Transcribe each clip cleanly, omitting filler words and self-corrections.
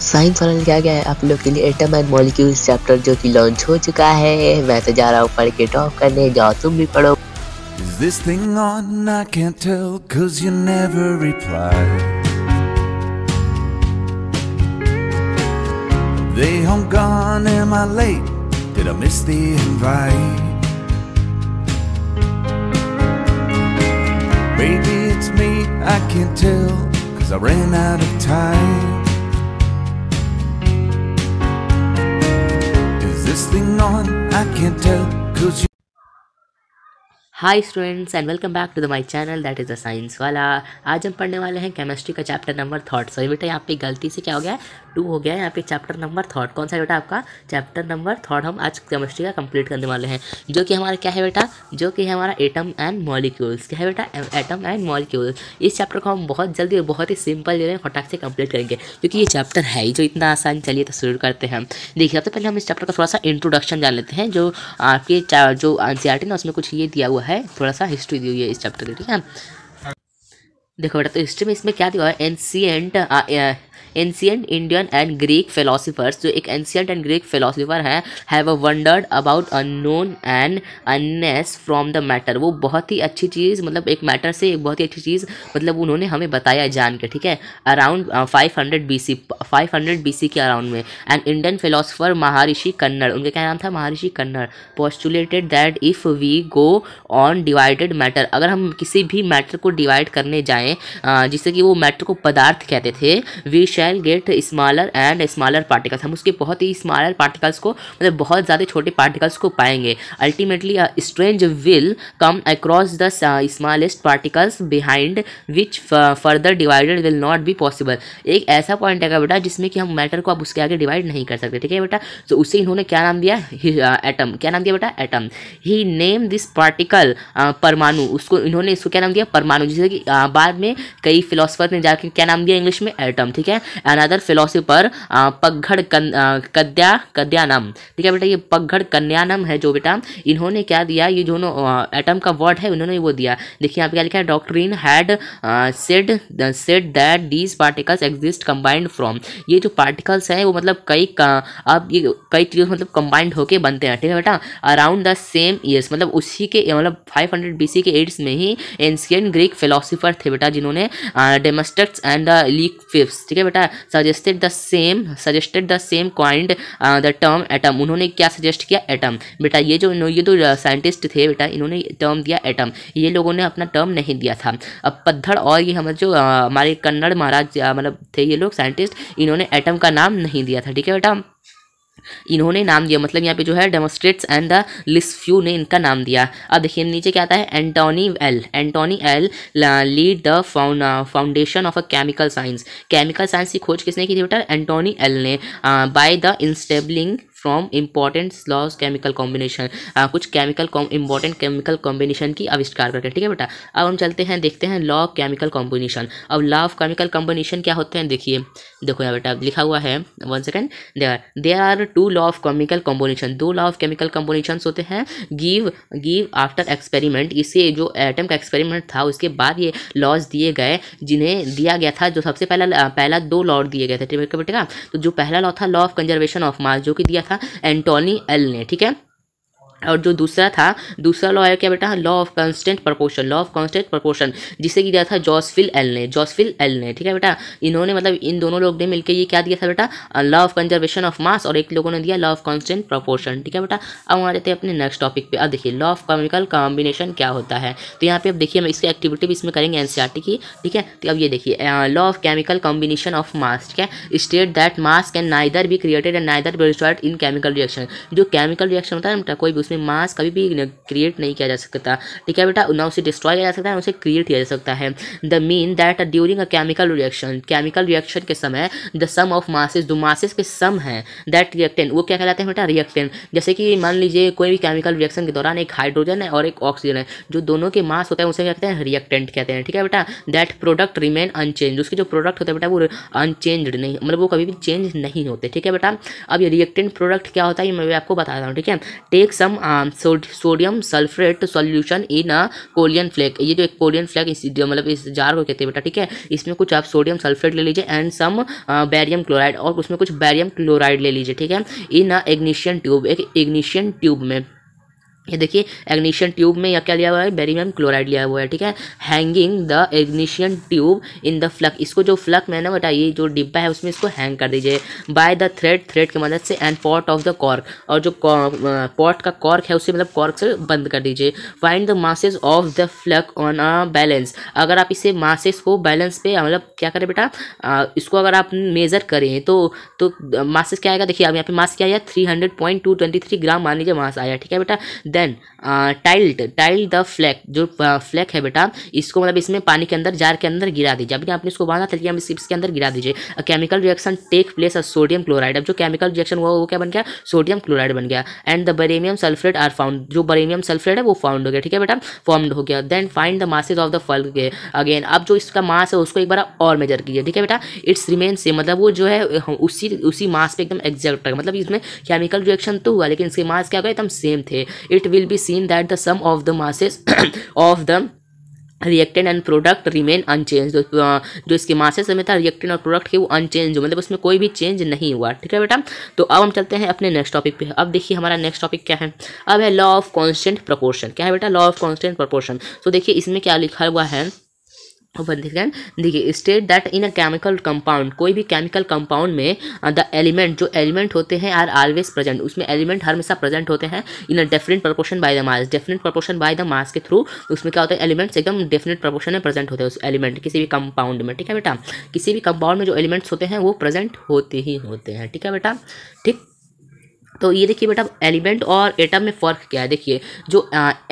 Science वाला क्या क्या है आप लोग के लिए एटम एंड मॉलिक्यूल्स चैप्टर जो कि लॉन्च हो चुका है। मैं तो जा रहा हूँ पढ़ के टॉप करने, जाओ तुम भी पढ़ो। Is this thing on? I can't tell, 'cause you never reply. They home gone, am I late? Did I miss the invite? Maybe it's me, I can't tell, 'cause I ran out of time. Is this thing on? I can't tell, 'cause you hi students and welcome back to the my channel that is the science वाला। आज हम पढ़ने वाले हैं chemistry का chapter number third. Sorry बेटा, यहाँ पे गलती से क्या हो गया है, 2 हो गया है। यहाँ पे चैप्टर नंबर थर्ड कौन सा है बेटा? आपका चैप्टर नंबर थर्ड हम आज केमिस्ट्री का कंप्लीट करने वाले हैं, जो कि हमारा क्या है बेटा, जो कि हमारा एटम एंड मॉलिक्यूल्स। क्या है बेटा? Atom and molecules. इस चैप्टर को हम बहुत जल्दी और बहुत ही सिंपल वे में फटाक से कंप्लीट करेंगे, क्योंकि ये चैप्टर है ही जो इतना आसान। चलिए तो शुरू करते हैं। देखिए, सबसे पहले हम इस चैप्टर का थोड़ा सा इंट्रोडक्शन जान लेते हैं। जो आपके जो एनसीईआरटी ना, उसमें कुछ ये दिया हुआ है, थोड़ा सा हिस्ट्री दी हुई है इस चैप्टर की, ठीक है। देखो बेटा, तो हिस्ट्री में इसमें क्या दिया हुआ है, ancient Indian and Greek philosophers, जो एक एंशिएंट एंड ग्रीक फिलोसफर हैं, have wondered about unknown and oneness from the matter. वो बहुत ही अच्छी चीज़, मतलब एक मैटर से एक बहुत ही अच्छी चीज़, मतलब उन्होंने हमें बताया जान के, ठीक है। अराउंड 500 BC के अराउंड में। And Indian philosopher Maharshi Kanad, उनका क्या नाम था? Maharshi Kanad. Postulated that if we go on divided matter, अगर हम किसी भी मैटर को डिवाइड करने जाएँ, जिससे कि वो मैटर को पदार्थ कहते थे, we shall get smaller and smaller particles, हम उसके बहुत ही स्मॉलर पार्टिकल्स को, मतलब बहुत ज़्यादा छोटे पार्टिकल्स को पाएंगे। Ultimately strange will come across the smallest particles behind which further divided will not be possible. एक ऐसा पॉइंट है बेटा जिसमें कि हम मैटर को अब उसके आगे डिवाइड नहीं कर सकते, ठीक है बेटा। तो उससे इन्होंने क्या नाम दिया? एटम। क्या नाम दिया बेटा? Atom. He name this particle परमाणु, उसको इन्होंने इसको क्या नाम दिया? परमाणु। जिससे कि बाद में कई फिलोसफर ने जाकर क्या नाम दिया इंग्लिश में? एटम, ठीक है। अनदर फिलोसफर पगघड़ कद्यानम, ठीक है बेटा। ये पगघड़ कन्यानम है जो बेटा, इन्होंने क्या दिया? ये जो एटम का वर्ड है, उन्होंने वो दिया। देखिए यहाँ पे क्या लिखा है? Doctrine had said that these particles exist combined from, ये जो पार्टिकल्स हैं वो मतलब अब ये कई चीज़ों मतलब कंबाइंड होके बनते हैं, ठीक है बेटा। अराउंड द सेम ईयर्स, मतलब उसी के मतलब 500 BC के एड्स में ही एंशिएंट ग्रीक फिलोसफर थे बेटा, जिन्होंने डेमोस्ट्रेट्स एंड द लीकफिफ्स, ठीक है बेटा, suggested the same coined the term atom. उन्होंने क्या सजेस्ट किया? एटम। बेटा ये जो साइंटिस्ट थे बेटा, इन्होंने टर्म दिया एटम, ये लोगों ने अपना टर्म नहीं दिया था। अब पद्धड़ और ये हम जो हमारे कन्नड़ महाराज मतलब थे ये लोग साइंटिस्ट, इन्होंने एटम का नाम नहीं दिया था, ठीक है बेटा। इन्होंने नाम दिया, मतलब यहाँ पे जो है डेमोस्ट्रेट्स एंड द लिस्फ्यू ने इनका नाम दिया। अब देखिए नीचे क्या आता है? Antoine L lead the foundation of a chemical science. Chemical science की खोज किसने की थी बेटा? एंटोनी एल ने। By the establishing from important laws chemical combination, कुछ इम्पॉर्टेंट केमिकल कॉम्बिनेशन की आविष्कार करके, ठीक है बेटा। अब हम चलते हैं, देखते हैं लॉ ऑफ केमिकल कॉम्बिनेशन। अब लॉ ऑफ केमिकल कॉम्बिनेशन क्या होते हैं? देखिए, देखो यहाँ बेटा लिखा हुआ है, 1 second. There are 2 law of chemical combination, 2 law of chemical combination होते हैं। गिव आफ्टर एक्सपेरिमेंट, इसे जो एटम का एक्सपेरिमेंट था उसके बाद ये लॉज दिए गए, जिन्हें दिया गया था, जो सबसे पहला 2 लॉ दिए गए थे, ठीक है बेटा। तो जो पहला लॉ था law of conservation of mass, जो कि दिया था एंटोनी एल ने, ठीक है। और जो दूसरा लॉ है क्या बेटा? लॉ ऑफ कांस्टेंट प्रोपोर्शन, जिसे कि दिया था जॉसफिल एल ने, ठीक है बेटा। इन्होंने मतलब इन दोनों लोग ने मिलकर ये क्या दिया था बेटा? Law of conservation of mass, और एक लोगों ने दिया लॉ ऑफ कांस्टेंट प्रोपोर्शन, ठीक है बेटा। अब हम आ जाते हैं अपने नेक्स्ट टॉपिक पे। अब देखिए लॉ ऑफ केमिकल कॉम्बिनेशन क्या होता है। तो यहाँ पे अब देखिए हम इसकी एक्टिविटी भी इसमें करेंगे एनसीईआरटी की, ठीक है। तो अब ये देखिए law of chemical combination of mass, ठीक है। State that mass can neither be created and neither be destroyed in chemical reaction. जो केमिकल रिएक्शन होता है बेटा, कोई भी उसमें मास कभी भी क्रिएट नहीं किया जा सकता, ठीक है बेटा। ना उसे डिस्ट्रॉय किया जा सकता है, ना उसे क्रिएट किया जा सकता है। The mean that during a chemical reaction के समय द सम ऑफ मासेस, जो मासेस के सम है, दैट रिएक्टेंट, वो क्या कहलाते हैं बेटा? रिएक्टेंट। जैसे कि मान लीजिए कोई भी केमिकल रिएक्शन के दौरान एक हाइड्रोजन है और एक ऑक्सीजन है, जो दोनों के मास होता है उसे क्या कहते हैं? रिएक्टेंट कहते हैं, ठीक है बेटा। दैट प्रोडक्ट रिमेन अनचेंज, उसके जो प्रोडक्ट होता है बेटा वो अनचेंज्ड नहीं, मतलब वो कभी भी चेंज नहीं होते, ठीक है बेटा। अब ये रिएक्टेंट प्रोडक्ट क्या होता है ये मैं आपको बता रहा हूँ, ठीक है। Take some some sodium sulphate solution in a कोलियन फ्लैग। ये जो एक कोलियन फ्लैग मतलब इस जार को कहते हैं बेटा, ठीक है। इसमें कुछ आप सोडियम सल्फेट ले लीजिए एंड सम बैरियम क्लोराइड, और उसमें कुछ बैरियम क्लोराइड ले लीजिए, ठीक है। इन अ इग्निशन ट्यूब, एक इग्निशन ट्यूब में, ये देखिए इग्निशन ट्यूब में या क्या लिया हुआ है, बेरियम क्लोराइड लिया हुआ है, ठीक है। Hanging the ignition tube in the flock, इसको जो फ्लक में ना बेटा ये जो डिब्बा है उसमें इसको हैंग कर दीजिए। बाय द थ्रेड की मदद से, and pot of the cork, और जो पॉट का कॉर्क है उसे मतलब कॉर्क से बंद कर दीजिए। Find the masses of the flock on a balance, अगर आप इसे मासेस को बैलेंस पे मतलब क्या करें बेटा, इसको अगर आप मेजर करें तो मासेस क्या आएगा, देखिए अब यहाँ पे मास क्या आया 300.223 ग्राम मान लीजिए मास आया, ठीक है बेटा। देन टाइल्ड द फ्लैक, जो फ्लैक है बेटा इसको मतलब इसमें पानी के अंदर जार के अंदर गिरा दीजिए। अभी आपने इसको बांधा था, हम इसके अंदर गिरा दीजिए। Chemical reaction take place sodium chloride, अब जो केमिकल रिएक्शन हुआ वो क्या बन गया, सोडियम क्लोराइड बन गया। And the barium sulphate are found, जो बेरियम सल्फेट है वो फाउंड हो गया, ठीक है बेटा, फॉर्म्ड हो गया। Then find the masses of the flask again, अब जो इसका मास है उसको एक बार और मेजर कीजिए, ठीक है बेटा। इट्स रिमेन सेम, मतलब वो जो है उसी मास पे एकदम एग्जैक्ट है, मतलब इसमें केमिकल रिएक्शन तो हुआ लेकिन इसके मास क्या हो गए, एकदम सेम थे। It will be seen that the sum of the masses of the reactant and product remain unchanged, जो इसके मासेस में था रिएक्टेंट और प्रोडक्ट के वो अनचेंज, मतलब उसमें कोई भी चेंज नहीं हुआ, ठीक है बेटा। तो अब हम चलते हैं अपने नेक्स्ट टॉपिक पे। अब देखिए हमारा नेक्स्ट टॉपिक क्या है, अब है लॉ ऑफ कांस्टेंट प्रोपोर्शन। क्या है बेटा, लॉ ऑफ कांस्टेंट प्रोपोर्शन। तो देखिए इसमें क्या लिखा हुआ है, देखिए state that in a chemical compound, कोई भी केमिकल कंपाउंड में द एलिमेंट, जो एलिमेंट होते हैं आर ऑलवेज प्रेजेंट, उसमें एलिमेंट हमेशा प्रेजेंट होते हैं in a definite proportion by the mass, definite proportion by the mass के थ्रू उसमें क्या होता है, एलिमेंट्स एकदम डेफिनेट प्रोपोर्शन में प्रेजेंट होते हैं उस एलिमेंट किसी भी कंपाउंड में, ठीक है बेटा। किसी भी कंपाउंड में जो एलिमेंट्स होते हैं वो प्रेजेंट होते ही होते हैं, ठीक है बेटा, ठीक। तो ये देखिए बेटा एलिमेंट और एटम में फ़र्क क्या है, देखिए जो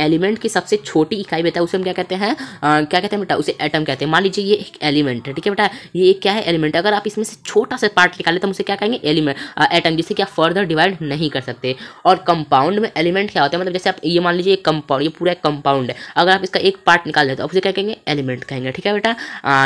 एलिमेंट की सबसे छोटी इकाई बेटा उसे हम क्या कहते हैं, क्या कहते हैं बेटा, उसे एटम कहते हैं। मान लीजिए ये एक एलिमेंट है, ठीक है बेटा, ये एक क्या है, एलिमेंट। अगर आप इसमें से छोटा सा पार्ट निकालें तो हम उसे क्या कहेंगे, एलिमेंट, एटम, जिसे क्या फर्दर डिवाइड नहीं कर सकते। और कंपाउंड में एलिमेंट क्या होता है, मतलब जैसे आप ये मान लीजिए एक कंपाउंड, ये पूरा एक कंपाउंड है, अगर आप इसका एक पार्ट निकाल दें तो आप उसे क्या कहेंगे, एलिमेंट कहेंगे, ठीक है बेटा।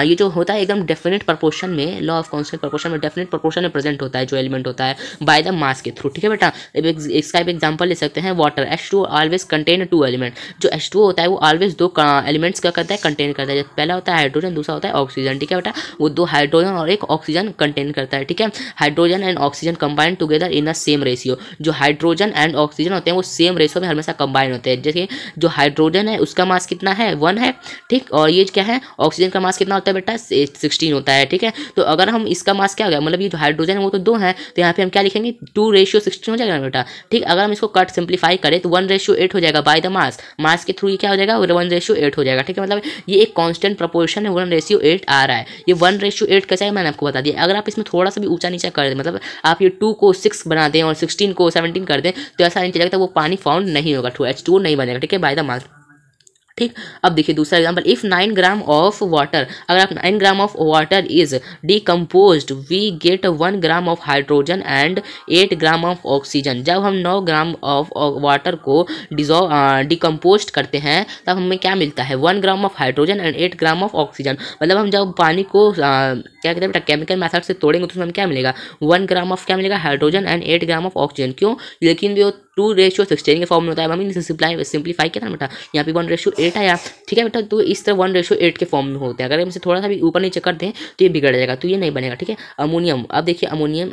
ये जो होता है एकदम डेफिनेट प्रोपोर्शन में, लॉ ऑफ कांस्टेंट प्रोपोर्शन में डेफिनेट प्रोपोर्शन में प्रेजेंट होता है जो एलिमेंट होता है बाय द मास के थ्रू, ठीक है बेटा। इसका एक एग्जांपल ले सकते हैं, water, H2 always contain 2 element, जो H2 होता है वो ऑलवेज 2 एलिमेंट्स का करता है, कंटेन करता है। पहला होता है हाइड्रोजन, दूसरा होता है ऑक्सीजन, ठीक है बेटा, वो 2 हाइड्रोजन और 1 ऑक्सीजन कंटेन करता है, ठीक है। Hydrogen and oxygen combine together in a same ratio, जो हाइड्रोजन एंड ऑक्सीजन होते हैं वो सेम रेशियो में हमेशा कंबाइन होते हैं। जैसे जो हाइड्रोजन है उसका मास कितना है, 1 है, ठीक, और ये क्या है, ऑक्सीजन का मास कितना होता है बेटा, 16 होता है, ठीक है। तो अगर हम इसका मास क्या हो गया, मतलब ये जो हाइड्रोजन है वो तो 2 है, तो यहाँ पे हम क्या लिखेंगे, 2:16 हो जाएगा ना बेटा, ठीक। अगर हम इसको कट सिंप्लीफाई करें तो 1:8 हो जाएगा बाय द मास, मास के थ्रू ये क्या हो जाएगा, 1:8 हो जाएगा, ठीक है। मतलब ये एक कांस्टेंट प्रोपोर्शन है, 1:8 आ रहा है। ये 1:8 कैसा है मैंने आपको बता दिया। अगर आप इसमें थोड़ा सा भी ऊंचा नीचा कर दें, मतलब आप ये 2 को 6 बना दें और 16 को 17 कर दें तो ऐसा नहीं चलेगा, तो वो पानी फाउंड नहीं होगा, H2O नहीं बनेगा, ठीक है, बाय द मास, ठीक। अब देखिए दूसरा example, if 9 gram of water, अगर आप 9 gram of water is decomposed we get 1 gram of hydrogen and 8 gram of oxygen. जब हम 9 ग्राम ऑफ वाटर को डिकम्पोज करते हैं तब हमें क्या मिलता है, 1 gram of hydrogen and 8 gram of oxygen. मतलब हम जब पानी को क्या कहते हैं बेटा, केमिकल मेथड से तोड़ेंगे तो उसमें हमें क्या मिलेगा, 1 ग्राम ऑफ क्या मिलेगा, hydrogen and 8 gram of oxygen. क्यों, लेकिन जो 2:16 के फॉर्म में होता है, हमने सिंप्लीफाई किया था बेटा, यहाँ पे 1:8 आया, ठीक है बेटा। तो इस तरह 1:8 के फॉर्म में होते हैं। अगर हम इसे थोड़ा सा भी ऊपर नीचे कर दें तो ये बिगड़ जाएगा, तो ये नहीं बनेगा, ठीक है। अमोनियम, अब देखिए ammonium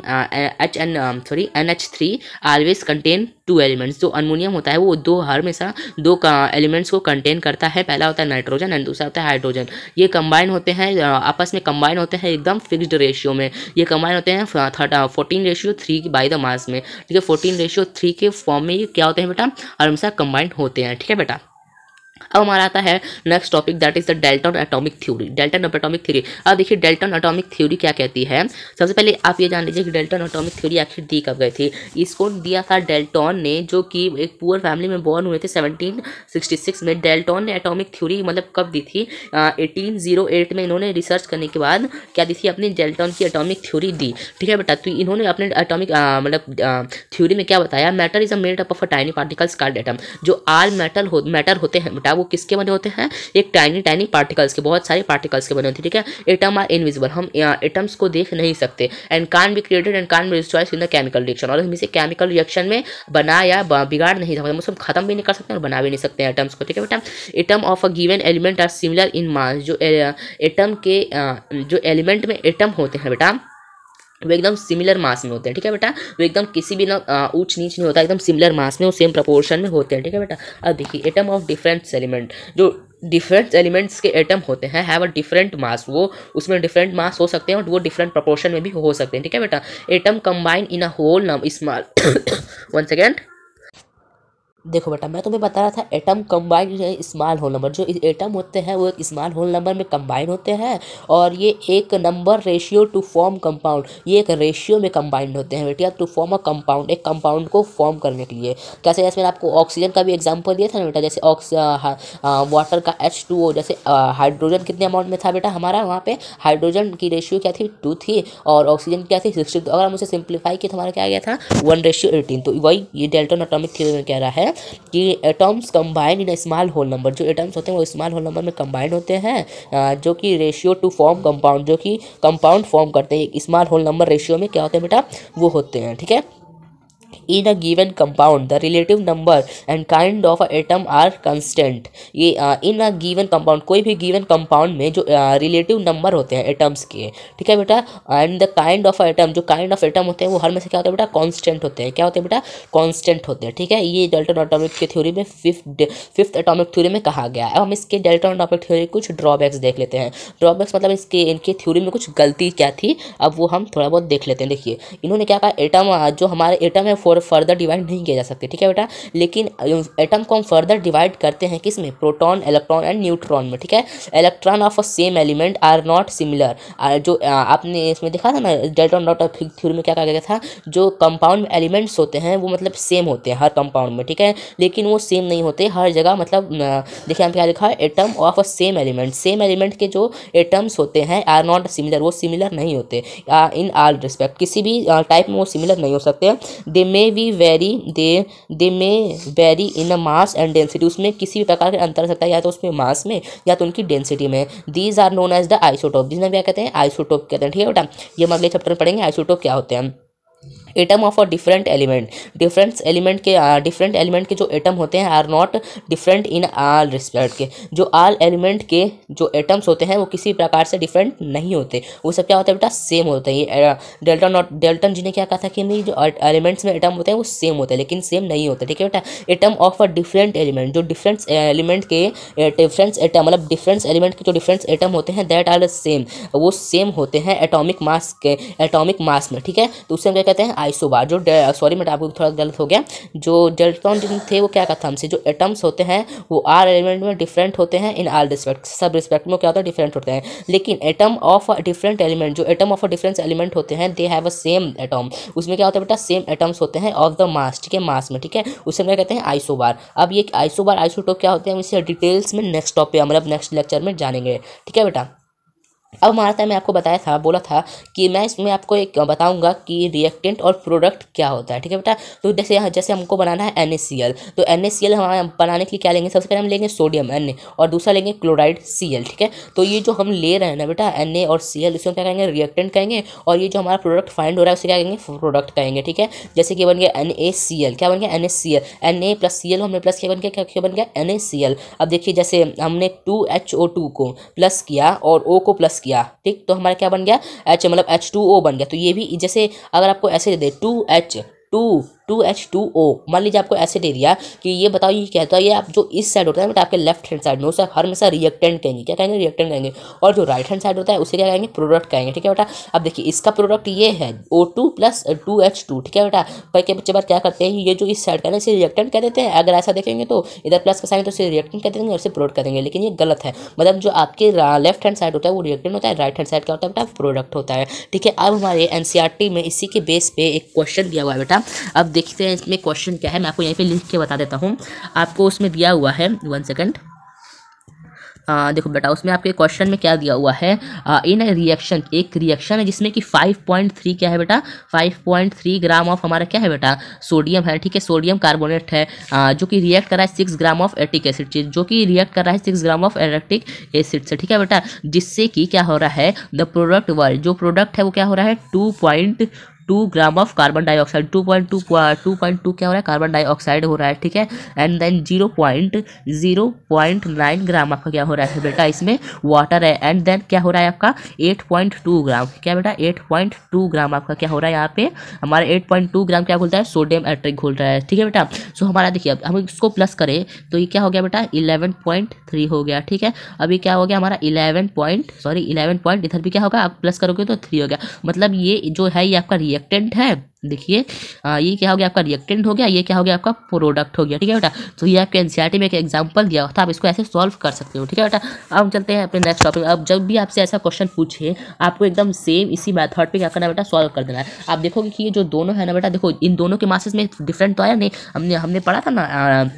NH3 always contain 2 elements. जो अमोनियम होता है वो हमेशा 2 एलिमेंट्स को कंटेन करता है। पहला होता है नाइट्रोजन एंड दूसरा होता है हाइड्रोजन। ये कंबाइन होते हैं, आपस में कंबाइन होते हैं एकदम फिक्स्ड रेशियो में। ये कंबाइन होते हैं 14:3 बाय द मास में, ठीक है। 14:3 के फॉर्म में ये क्या होते हैं बेटा, हमेशा कंबाइन होते हैं, ठीक है बेटा। अब हमारा आता है next topic, that is the Dalton atomic theory. Dalton atomic theory, अब देखिए डेल्टन एटॉमिक थ्योरी क्या कहती है। सबसे पहले आप ये जान लीजिए कि डेल्टन एटॉमिक थ्योरी आखिर दी कब गई थी। इसको दिया था डेल्टन ने, जो कि एक पुअर फैमिली में बॉर्न हुए थे 1766 में। डेल्टन ने एटॉमिक थ्योरी मतलब कब दी थी, 1808 में इन्होंने रिसर्च करने के बाद क्या दी थी, अपनी डेल्टन की एटॉमिक थ्योरी दी, ठीक है बेटा। तो इन्होंने अपने एटॉमिक मतलब थ्योरी में क्या बताया, matter is a made up of a tiny particles called atom. जो ऑल मैटर होते हैं बेटा वो किसके बने होते हैं, एक टाइनी टाइनी पार्टिकल्स के, बहुत सारे पार्टिकल्स के बने होते हैं, ठीक है। एटम आर इनविजिबल, हम एटम्स को देख नहीं सकते, and can't be created and can't be destroyed in the chemical reaction, और हम इसे केमिकल रिएक्शन में बना या बिगाड़ नहीं सकते, मतलब खत्म भी नहीं कर सकते और बना भी नहीं सकते एटम्स को, ठीक है बेटा। Atom of a given element are similar in mass, जो एटम के जो एलिमेंट में एटम होते हैं बेटा वो एकदम सिमिलर मास में होते हैं, ठीक है बेटा। वो एकदम किसी भी ना ऊंच नीच नहीं होता, एकदम सिमिलर मास में, वो सेम प्रोपोर्शन में होते हैं, ठीक है बेटा। अब देखिए एटम ऑफ डिफरेंट एलिमेंट, जो डिफरेंट एलिमेंट्स के एटम होते हैं हैव अ डिफरेंट मास, वो उसमें डिफरेंट मास हो सकते हैं और वो डिफरेंट प्रोपोर्शन में भी हो सकते हैं, ठीक है बेटा। Atom combine in a whole number small one second, देखो बेटा मैं तुम्हें बता रहा था एटम कंबाइन है स्मॉल होल नंबर, जो एटम होते हैं वो एक स्मॉल होल नंबर में कंबाइन होते हैं और ये एक number ratio to form compound, ये एक रेशियो में कंबाइंड होते हैं बेटा टू फॉर्म अ कंपाउंड, एक कंपाउंड को फॉर्म करने के लिए। कैसे, जैसे मैंने आपको ऑक्सीजन का भी एग्जाम्पल दिया था ना बेटा, जैसे वाटर का H2O, जैसे हाइड्रोजन कितने अमाउंट में था बेटा हमारा, वहाँ पे हाइड्रोजन की रेशियो क्या थी 2 थी और ऑक्सीजन क्या थी 60, अगर हम उसे सिंप्लीफाई किया तो हमारा क्या आ गया था 1:18। तो वही ये डाल्टन एटॉमिक थ्योरी में कह रहा है कि atoms combine in small whole number, जो एटम्स होते हैं वो स्मॉल होल नंबर में कंबाइन होते हैं जो कि रेशियो टू फॉर्म कंपाउंड, जो कि कंपाउंड फॉर्म करते हैं स्मॉल होल नंबर रेशियो में क्या होते हैं बेटा, वो होते हैं, ठीक है। In a given compound the relative number and kind of a atom are constant, ये in a given compound, कोई भी given compound में जो relative number होते हैं एटम्स के, ठीक है बेटा, and the kind of a atom, जो kind of atom होते हैं वो हर में से क्या होता है बेटा constant होते हैं, क्या होते हैं बेटा constant होते हैं, ठीक है। ये डाल्टन एटॉमिक की थ्योरी में फिफ्थ एटॉमिक थ्योरी में कहा गया है। अब हम इसके डाल्टन एटॉमिक थ्योरी कुछ ड्रॉबैक्स देख लेते हैं। ड्रॉबैक्स मतलब इसके इनके थ्योरी में कुछ गलती क्या थी, अब वो हम थोड़ा बहुत देख लेते हैं। देखिए इन्होंने क्या कहा, एटम जो हमारे एटम है फर्दर डिवाइड नहीं किया जा सकते, ठीक है बेटा, लेकिन एटम को हम फर्दर डिवाइड करते हैं किस में, प्रोटॉन इलेक्ट्रॉन एंड न्यूट्रॉन में, ठीक है। Electron of a same element are not similar, जो आपने इसमें देखा था ना डाल्टन एटॉमिक थ्योरी में क्या कहा गया था, जो कंपाउंड एलिमेंट्स होते हैं वो मतलब सेम होते हैं हर कंपाउंड में, ठीक है, लेकिन वो सेम नहीं होते हर जगह, मतलब देखिए यहाँ पे क्या लिखा है, atom of a same element, same element के जो एटम्स होते हैं आर नॉट सिमिलर, वो सिमिलर नहीं होते इन ऑल रिस्पेक्ट, किसी भी टाइप में वो सिमिलर नहीं हो सकते। They may be very they may very in a mass and density, उसमें किसी भी प्रकार का अंतर हो सकता है, या तो उसमें मास में या तो उनकी डेंसिटी में। These are known as the isotope, जिन्हें क्या कहते हैं आइसोटोप कहते हैं, ठीक है बेटा। ये हम अगले चैप्टर में पढ़ेंगे आइसोटोप क्या होते हैं। Atom of a different element, different element के जो एटम होते हैं are not different in all respect, के जो ऑल एलिमेंट के जो एटम्स होते हैं वो किसी प्रकार से डिफरेंट नहीं होते, वो सब क्या होता है बेटा सेम होते हैं। ये डेल्टन जी ने क्या कहा था कि नहीं जो एलिमेंट्स में एटम होते हैं वो सेम होते हैं लेकिन सेम नहीं होते, ठीक है बेटा। Atom of a different element, जो डिफरेंट एलिमेंट के डिफरेंस एटम, मतलब डिफरेंस एलिमेंट के जो डिफरेंस एटम होते हैं दैट आर सेम, वो सेम होते हैं एटॉमिक मास में, ठीक है। तो उससे हम क्या कहते हैं आइसोबार। जो सॉरी मैं आपको थोड़ा गलत हो गया, जो डेल्टन थे वो क्या कहा था हमसे, जो एटम्स होते हैं वो आर एलिमेंट में डिफरेंट होते हैं इन ऑल रिस्पेक्ट, सब रिस्पेक्ट में क्या होता है डिफरेंट होते हैं, लेकिन atom of a different element, जो atom of a different element होते हैं they have a same atom, उसमें क्या होता है बेटा सेम एटम्स होते हैं ऑफ द मास, ठीक है, मास में, ठीक है, उसे क्या कहते हैं आइसोबार। अब ये आइसोबार आइसोटोप क्या होते हैं इसे डिटेल्स में नेक्स्ट टॉपिक मतलब नेक्स्ट लेक्चर में जानेंगे, ठीक है बेटा। अब हमारा था, मैं आपको बताया था, बोला था कि मैं इसमें आपको एक बताऊंगा कि रिएक्टेंट और प्रोडक्ट क्या होता है, ठीक है बेटा। तो जैसे हमको बनाना है NaCl, तो NaCl हमारे बनाने के लिए क्या लेंगे, सबसे पहले हम लेंगे सोडियम Na और दूसरा लेंगे क्लोराइड Cl, ठीक है। तो ये जो हम ले रहे हैं ना बेटा Na और Cl, इसको क्या कहेंगे रिएक्टेंट कहेंगे, और ये जो हमारा प्रोडक्ट फाइंड हो रहा है उसे क्या कहेंगे प्रोडक्ट कहेंगे, ठीक है। जैसे कि बन गया NaCl, क्या बन गया NaCl, Na प्लस Cl हमने प्लस किया, बन गया क्या बन गया NaCl। अब देखिए जैसे हमने 2HO2 को प्लस किया और O को प्लस किया, ठीक, तो हमारा क्या बन गया H, मतलब H2O बन गया। तो ये भी जैसे अगर आपको ऐसे दे 2H2O, मान लीजिए आपको ऐसे दे दिया कि ये बताओ ये कहता है ये आप जो इस साइड होता है बेटा आपके लेफ्ट हैंड साइड में उसे हर हमेशा रिएक्टेंट कहेंगे, क्या कहेंगे रिएक्टेंट कहेंगे, और जो राइट हैंड साइड होता है उसे क्या कहेंगे प्रोडक्ट कहेंगे, ठीक है बेटा। अब देखिए इसका प्रोडक्ट ये है O2 प्लस 2H2, ठीक है बेटा। कई के बच्चे बार क्या करते हैं ये जो इस साइड का ना इसे रिएक्टेंट कह देते हैं, अगर ऐसा देखेंगे तो इधर प्लस का साइन तो इसे रिएक्टेंट कह देंगे और इसे प्रोडक्ट कह देंगे, लेकिन ये गलत है। मतलब जो आपके लेफ्ट हैंड साइड होता है वो रिएक्टेंट होता है, राइट हैंड साइड क्या होता है बेटा प्रोडक्ट होता है, ठीक है। अब हमारे NCERT में इसी के बेस पे एक क्वेश्चन दिया हुआ है बेटा। अब देखते हैं इसमें क्वेश्चन क्या है, मैं आपको यहीं पे लिख के बता देता हूँ, आपको उसमें दिया हुआ है 1 सेकंड। देखो बेटा, उसमें आपके क्वेश्चन में क्या दिया हुआ है, इन रिएक्शन, एक रिएक्शन है जिसमें कि 5.3 क्या है बेटा, 5.3 ग्राम ऑफ हमारा क्या है बेटा, सोडियम है, ठीक है, सोडियम कार्बोनेट है, जो कि रिएक्ट कर रहा है 6 ग्राम ऑफ एटिक एसिड, जो कि रिएक्ट कर रहा है 6 ग्राम ऑफ एटिक एसिड से, ठीक है बेटा, जिससे कि क्या हो रहा है, द प्रोडक्ट वर्ल्ड, जो प्रोडक्ट है वो क्या हो रहा है 2.2 ग्राम ऑफ कार्बन डाइऑक्साइड, 2.2 क्या हो रहा है, कार्बन डाइऑक्साइड हो रहा है, ठीक है, एंड देन 0.9 ग्राम आपका क्या हो रहा है बेटा, इसमें वाटर है, एंड देन क्या हो रहा है आपका 8.2 ग्राम, क्या बेटा 8.2 ग्राम आपका क्या हो रहा है, यहाँ पे हमारा 8.2 ग्राम क्या घुलता है, सोडियम एट्रिक घुल रहा है, ठीक है बेटा। सो हमारा देखिए, अब हम इसको प्लस करें तो ये क्या हो गया बेटा 11.3 हो गया, ठीक है। अभी क्या हो गया हमारा 11 पॉइंट, इधर भी क्या होगा, आप प्लस करोगे तो 3 हो गया, मतलब ये जो है ये आपका रिएक्टेंट है, देखिए ये क्या हो गया आपका रिएक्टेंट हो गया, ये क्या हो गया आपका प्रोडक्ट हो गया, ठीक है बेटा। तो ये आपके एनसीईआरटी में एक एग्जांपल दिया था, आप इसको ऐसे सॉल्व कर सकते हो, ठीक है बेटा। अब हम चलते हैं अपने नेक्स्ट टॉपिक। अब जब भी आपसे ऐसा क्वेश्चन पूछे, आपको एकदम सेम इसी मेथड पे क्या करना है बेटा, सॉल्व कर देना है। आप देखोगे कि ये जो दोनों है ना बेटा, देखो इन दोनों के मासेस में डिफरेंट तो आया नहीं, हमने पढ़ा था ना,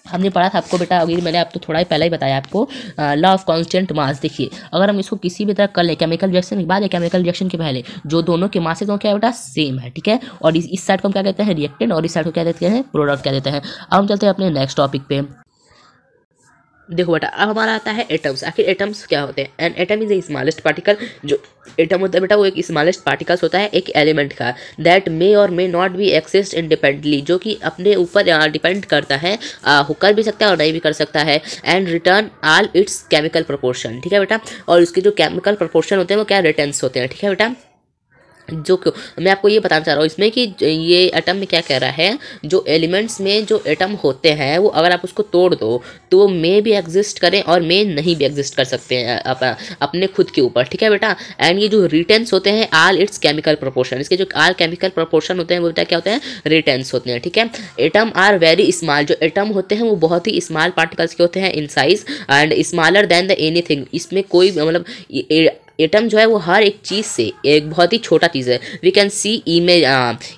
हमने पढ़ा था आपको बेटा, अगर मैंने आपको थोड़ा ही पहले ही बताया आपको लॉ ऑफ कांस्टेंट मास। देखिए अगर हम इसको किसी भी तरह कर ले, केमिकल रिएक्शन के बाद या केमिकल रिएक्शन के पहले, जो दोनों के मासेस हो क्या है बेटा, सेम है, ठीक है। और इस साइड को हम क्या कहते हैं, रिएक्टेंट, और इस साइड को क्या कहते हैं, प्रोडक्ट क्या देते हैं। अब हम चलते हैं अपने नेक्स्ट टॉपिक पे। देखो बेटा, अब हमारा आता है एटम्स। आखिर एटम्स क्या होते हैं, and atom is a smallest particle. जो एटम होता है बेटा वो एक स्मॉलेस्ट पार्टिकल्स होता है एक एलिमेंट का, दैट मे और may not be exist independently, जो कि अपने ऊपर डिपेंड करता है, कर भी सकता है और नहीं भी कर सकता है, and return all it's chemical proportion, ठीक है बेटा। और इसके जो केमिकल प्रोपोर्शन होते हैं वो क्या, रिटर्न्स होते हैं, ठीक है बेटा। जो क्यों मैं आपको ये बताना चाह रहा हूँ इसमें कि ये एटम में क्या कह रहा है, जो एलिमेंट्स में जो एटम होते हैं वो अगर आप उसको तोड़ दो तो वो मे भी एग्जिस्ट करें और मे नहीं भी एग्जिस्ट कर सकते हैं अपने खुद के ऊपर, ठीक है बेटा। एंड ये जो रिटेंस होते हैं ऑल इट्स केमिकल प्रोपोर्शन, इसके जो ऑल केमिकल प्रोपोर्शन होते हैं वो बेटा क्या होते हैं, रिटेंस होते हैं, ठीक है। एटम आर वेरी स्मॉल, जो एटम होते हैं वो बहुत ही स्मॉल पार्टिकल्स के होते हैं in size, and smaller than the anything, इसमें कोई मतलब एटम जो है वो हर एक चीज़ से एक बहुत ही छोटा चीज़ है। वी कैन सी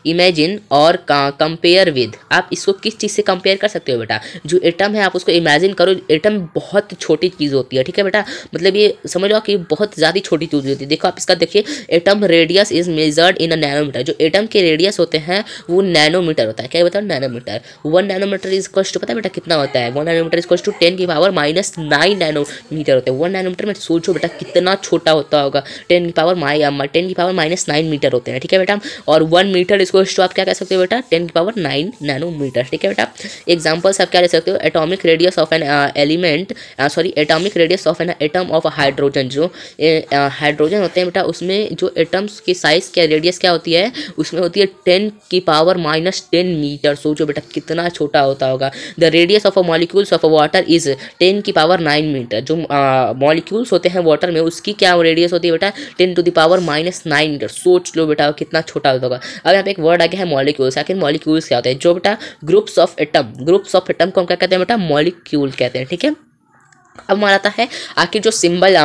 इमेजिन और कंपेयर विद, आप इसको किस चीज़ से कंपेयर कर सकते हो बेटा, जो एटम है आप उसको इमेजिन करो, एटम बहुत छोटी चीज़ होती है, ठीक है बेटा। मतलब ये समझ लो कि बहुत ज़्यादा छोटी चीज़ होती है। देखो आप इसका देखिए, atom radius is measured in a nanometre, जो एटम के रेडियस होते हैं वो नैनोमीटर होता है, क्या बताओ, nanometre. 1 nanometre is equal to, पता है बेटा कितना होता है, 1 nanometre is equal to 10⁻⁹ nanometre होते हैं। 1 नैनोमीटर में सोचो बेटा कितना छोटा होता होगा, 10⁻⁹ मीटर होते हैं, ठीक है बेटा। और 1 मीटर इसको आप क्या कह सकते हो बेटा, 10⁹ नैनोमीटर, ठीक है बेटा। एग्जांपल्स आप क्या ले सकते हो, atomic radius of an element, atomic radius of an atom of hydrogen, जो हाइड्रोजन होते हैं बेटा उसमें जो एटम्स की साइज क्या, रेडियस क्या होती है, उसमें होती है 10⁻⁻10 मीटर। सोचो बेटा कितना छोटा होता होगा। The radius of a molecules of a water is 10⁻9 metre, जो मॉलिक्यूल्स होते हैं वाटर में उसकी क्या रेडियस होती है बेटा, 10⁻⁹ मीटर। सोच लो बेटा कितना छोटा होगा। अब यहाँ पे एक वर्ड आ गया है मॉलिक्यूल्स। आखिर मॉलिक्यूल्स क्या होते हैं, जो बेटा ग्रुप्स ऑफ एटम को हम क्या कहते हैं बेटा, मॉलिक्यूल कहते हैं, ठीक है। अब हमारा आता है आखिर जो सिंबल,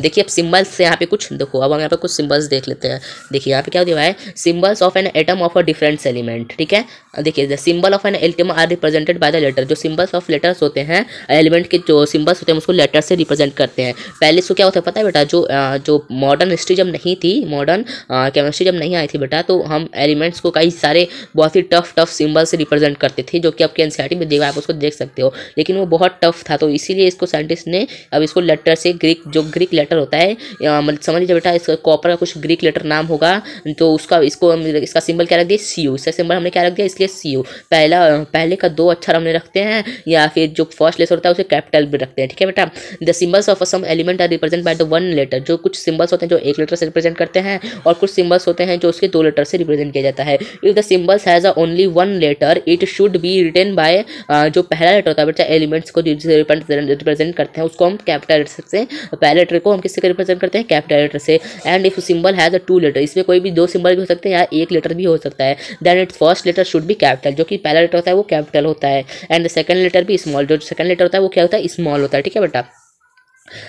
देखिए अब सिंबल्स से यहाँ पे कुछ देखो, अब हम यहाँ पे कुछ सिंबल्स देख लेते हैं। देखिए यहाँ पे क्या दिया है, symbols of an atom of a different element, ठीक है। देखिए the symbol of an atom are represented by the letter, जो सिंबल्स ऑफ लेटर्स होते हैं एलिमेंट के, जो सिंबल्स होते हैं उसको लेटर से रिप्रेजेंट करते हैं। पहले इसको क्या होता है पता है बेटा, जो मॉडर्न हिस्ट्री जब नहीं थी, मॉडर्न केमिस्ट्री जब नहीं आई थी बेटा, तो हम एलिमेंट्स को कई सारे बहुत ही टफ सिंबल से रिप्रेजेंट करते थे, जो कि आपके एनसीईआरटी में देखा, आप उसको देख सकते हो, लेकिन वो बहुत टफ था, तो इसीलिए इसको साइंटिस्ट ने अब इसको लेटर से, ग्रीक लेटर होता है, मतलब समझ लीजिए बेटा इसका कॉपर का कुछ ग्रीक लेटर नाम होगा, तो इसका सिंबल क्या रख दिया, सी यू, इसका सिंबल हमने क्या रख दिया, इसलिए सी यू। पहले का 2 अक्षर हमने रखते हैं, या फिर जो फर्स्ट लेटर होता है उसे कैपिटल भी रखते हैं, ठीक है बेटा। The symbols of some element are represent by the 1 letter, जो कुछ सिंबल्स होते हैं जो 1 लेटर से रिप्रेजेंट करते हैं, और कुछ सिंबल्स होते हैं जो उसके 2 लेटर से रिप्रेजेंट किया जाता है। If the symbols has only 1 letter it should be written by, जो पहला लेटर होता है बेटा एलिमेंट्स को रिप्रेजेंट करते हैं उसको हम कैपिटल लेटर से, पहले लेटर को हम किससे रिप्रेजेंट करते हैं, कैपिटल लेटर से। And if symbol has a 2 letter, इसमें कोई भी 2 सिंबल भी हो सकते हैं या 1 लेटर भी हो सकता है, then it's first letter should be capital, जो कि पहला लेटर होता है वो कैपिटल होता है, एंड द सेकंड लेटर भी स्मॉल, जो सेकंड लेटर होता है वो क्या होता है, स्मॉल होता है, ठीक है बेटा।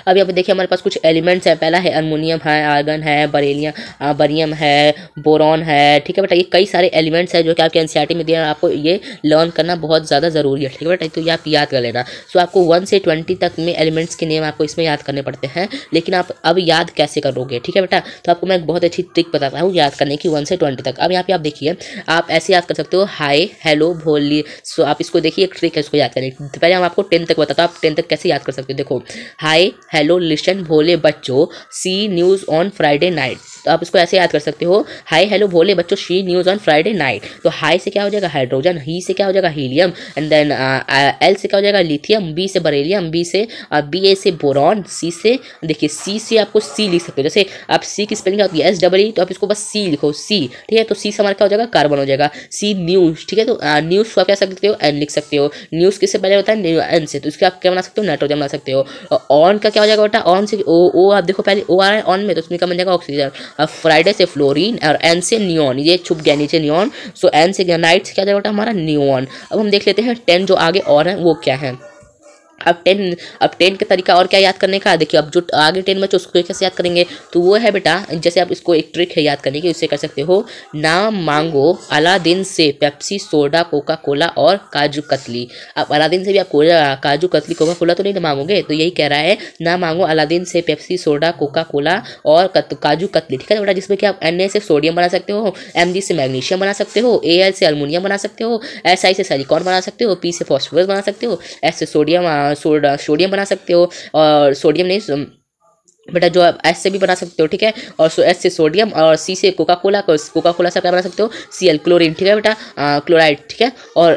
अब यहाँ पे देखिए हमारे पास कुछ एलिमेंट्स है। पहला है अमोनियम है, आर्गन है, बरियम है, बोरॉन है। ठीक है बेटा, ये कई सारे एलिमेंट्स है जो कि आपके एनसीईआरटी में दिया है। आपको ये लर्न करना बहुत ज़्यादा ज़रूरी है। ठीक है बेटा, तो ये आप याद कर लेना। सो आपको 1 से 20 तक में एलिमेंट्स के नेम आपको इसमें याद करने पड़ते हैं, लेकिन आप अब याद कैसे करोगे? ठीक है बेटा, तो आपको मैं एक बहुत अच्छी ट्रिक बताता हूँ याद करने की 1 से 20 तक। अब यहाँ पे आप देखिए, आप ऐसे याद कर सकते हो, हाय हेलो भोली। सो आप इसको देखिए, एक ट्रिक है इसको याद करने की। पहले हम आपको 10 तक बताता हूँ, आप 10 तक कैसे याद कर सकते हो। देखो, हाय हेलो लिसन भोले बच्चों सी न्यूज़ ऑन फ्राइडे नाइट। तो आप इसको ऐसे याद कर सकते हो, हाय हेलो भोले बच्चों सी न्यूज़ ऑन फ्राइडे नाइट। तो हाई से क्या हो जाएगा? हाइड्रोजन। ही से क्या हो जाएगा? हीलियम। एंड देन एल से क्या हो जाएगा? लिथियम। बी से बरेलियम। बी ए से बोरॉन। सी से देखिए, सी से आपको सी लिख सकते हो। जैसे आप सी की स्पेलिंग होती है SEE, तो आप इसको बस सी लिखो, सी। ठीक है, तो सी से हमारा क्या हो जाएगा? कार्बन हो जाएगा। सी न्यूज़। ठीक है, तो न्यूज़ को आप क्या सकते हो? एन लिख सकते हो। न्यूज़ किससे पहले होता है? एन से, तो इसके आप क्या बना सकते हो? नाइट्रोजन बना सकते हो। ऑन का क्या हो जाएगा बेटा? ऑन से ओ आप देखो, पहले ओ आ रहा है ऑन में, तो उसमें क्या बन जाएगा? ऑक्सीजन। अब फ्राइडे से फ्लोरीन, और एन से नियॉन, ये छुप गया नीचे नियॉन। सो एन से नाइट से क्या जाएगा बेटा? हमारा नियॉन। अब हम देख लेते हैं 10 जो आगे और है वो क्या है। अब 10 का तरीका और क्या याद करने का? देखिए, अब जो आगे 10 बचे उसको कैसे याद करेंगे? तो वो है बेटा, जैसे आप इसको एक ट्रिक है याद करने की, उससे कर सकते हो, ना मांगो अलादीन से पेप्सी सोडा कोका कोला और काजू कतली। अब अलादीन से भी आप काजू कतली कोका कोला तो नहीं मांगोगे, तो यही कह रहा है, ना मांगो अलादीन से पेप्सी सोडा कोका कोला और काजू कतली। ठीक है बेटा, जिसमें कि आप Na से सोडियम बना सकते हो, Mg से मैग्नीशियम बना सकते हो, Al से अल्मोनियम बना सकते हो, Si से सिलिकॉन बना सकते हो, P से फॉस्फोरस बना सकते हो, S से सोडियम बना सकते हो, और सोडियम नहीं बेटा, जो आप एस से भी बना सकते हो। ठीक है, और एस से सोडियम, और सी से कोका कोला से क्या बना सकते हो? Cl chlorine. ठीक है बेटा, क्लोराइड। ठीक है, और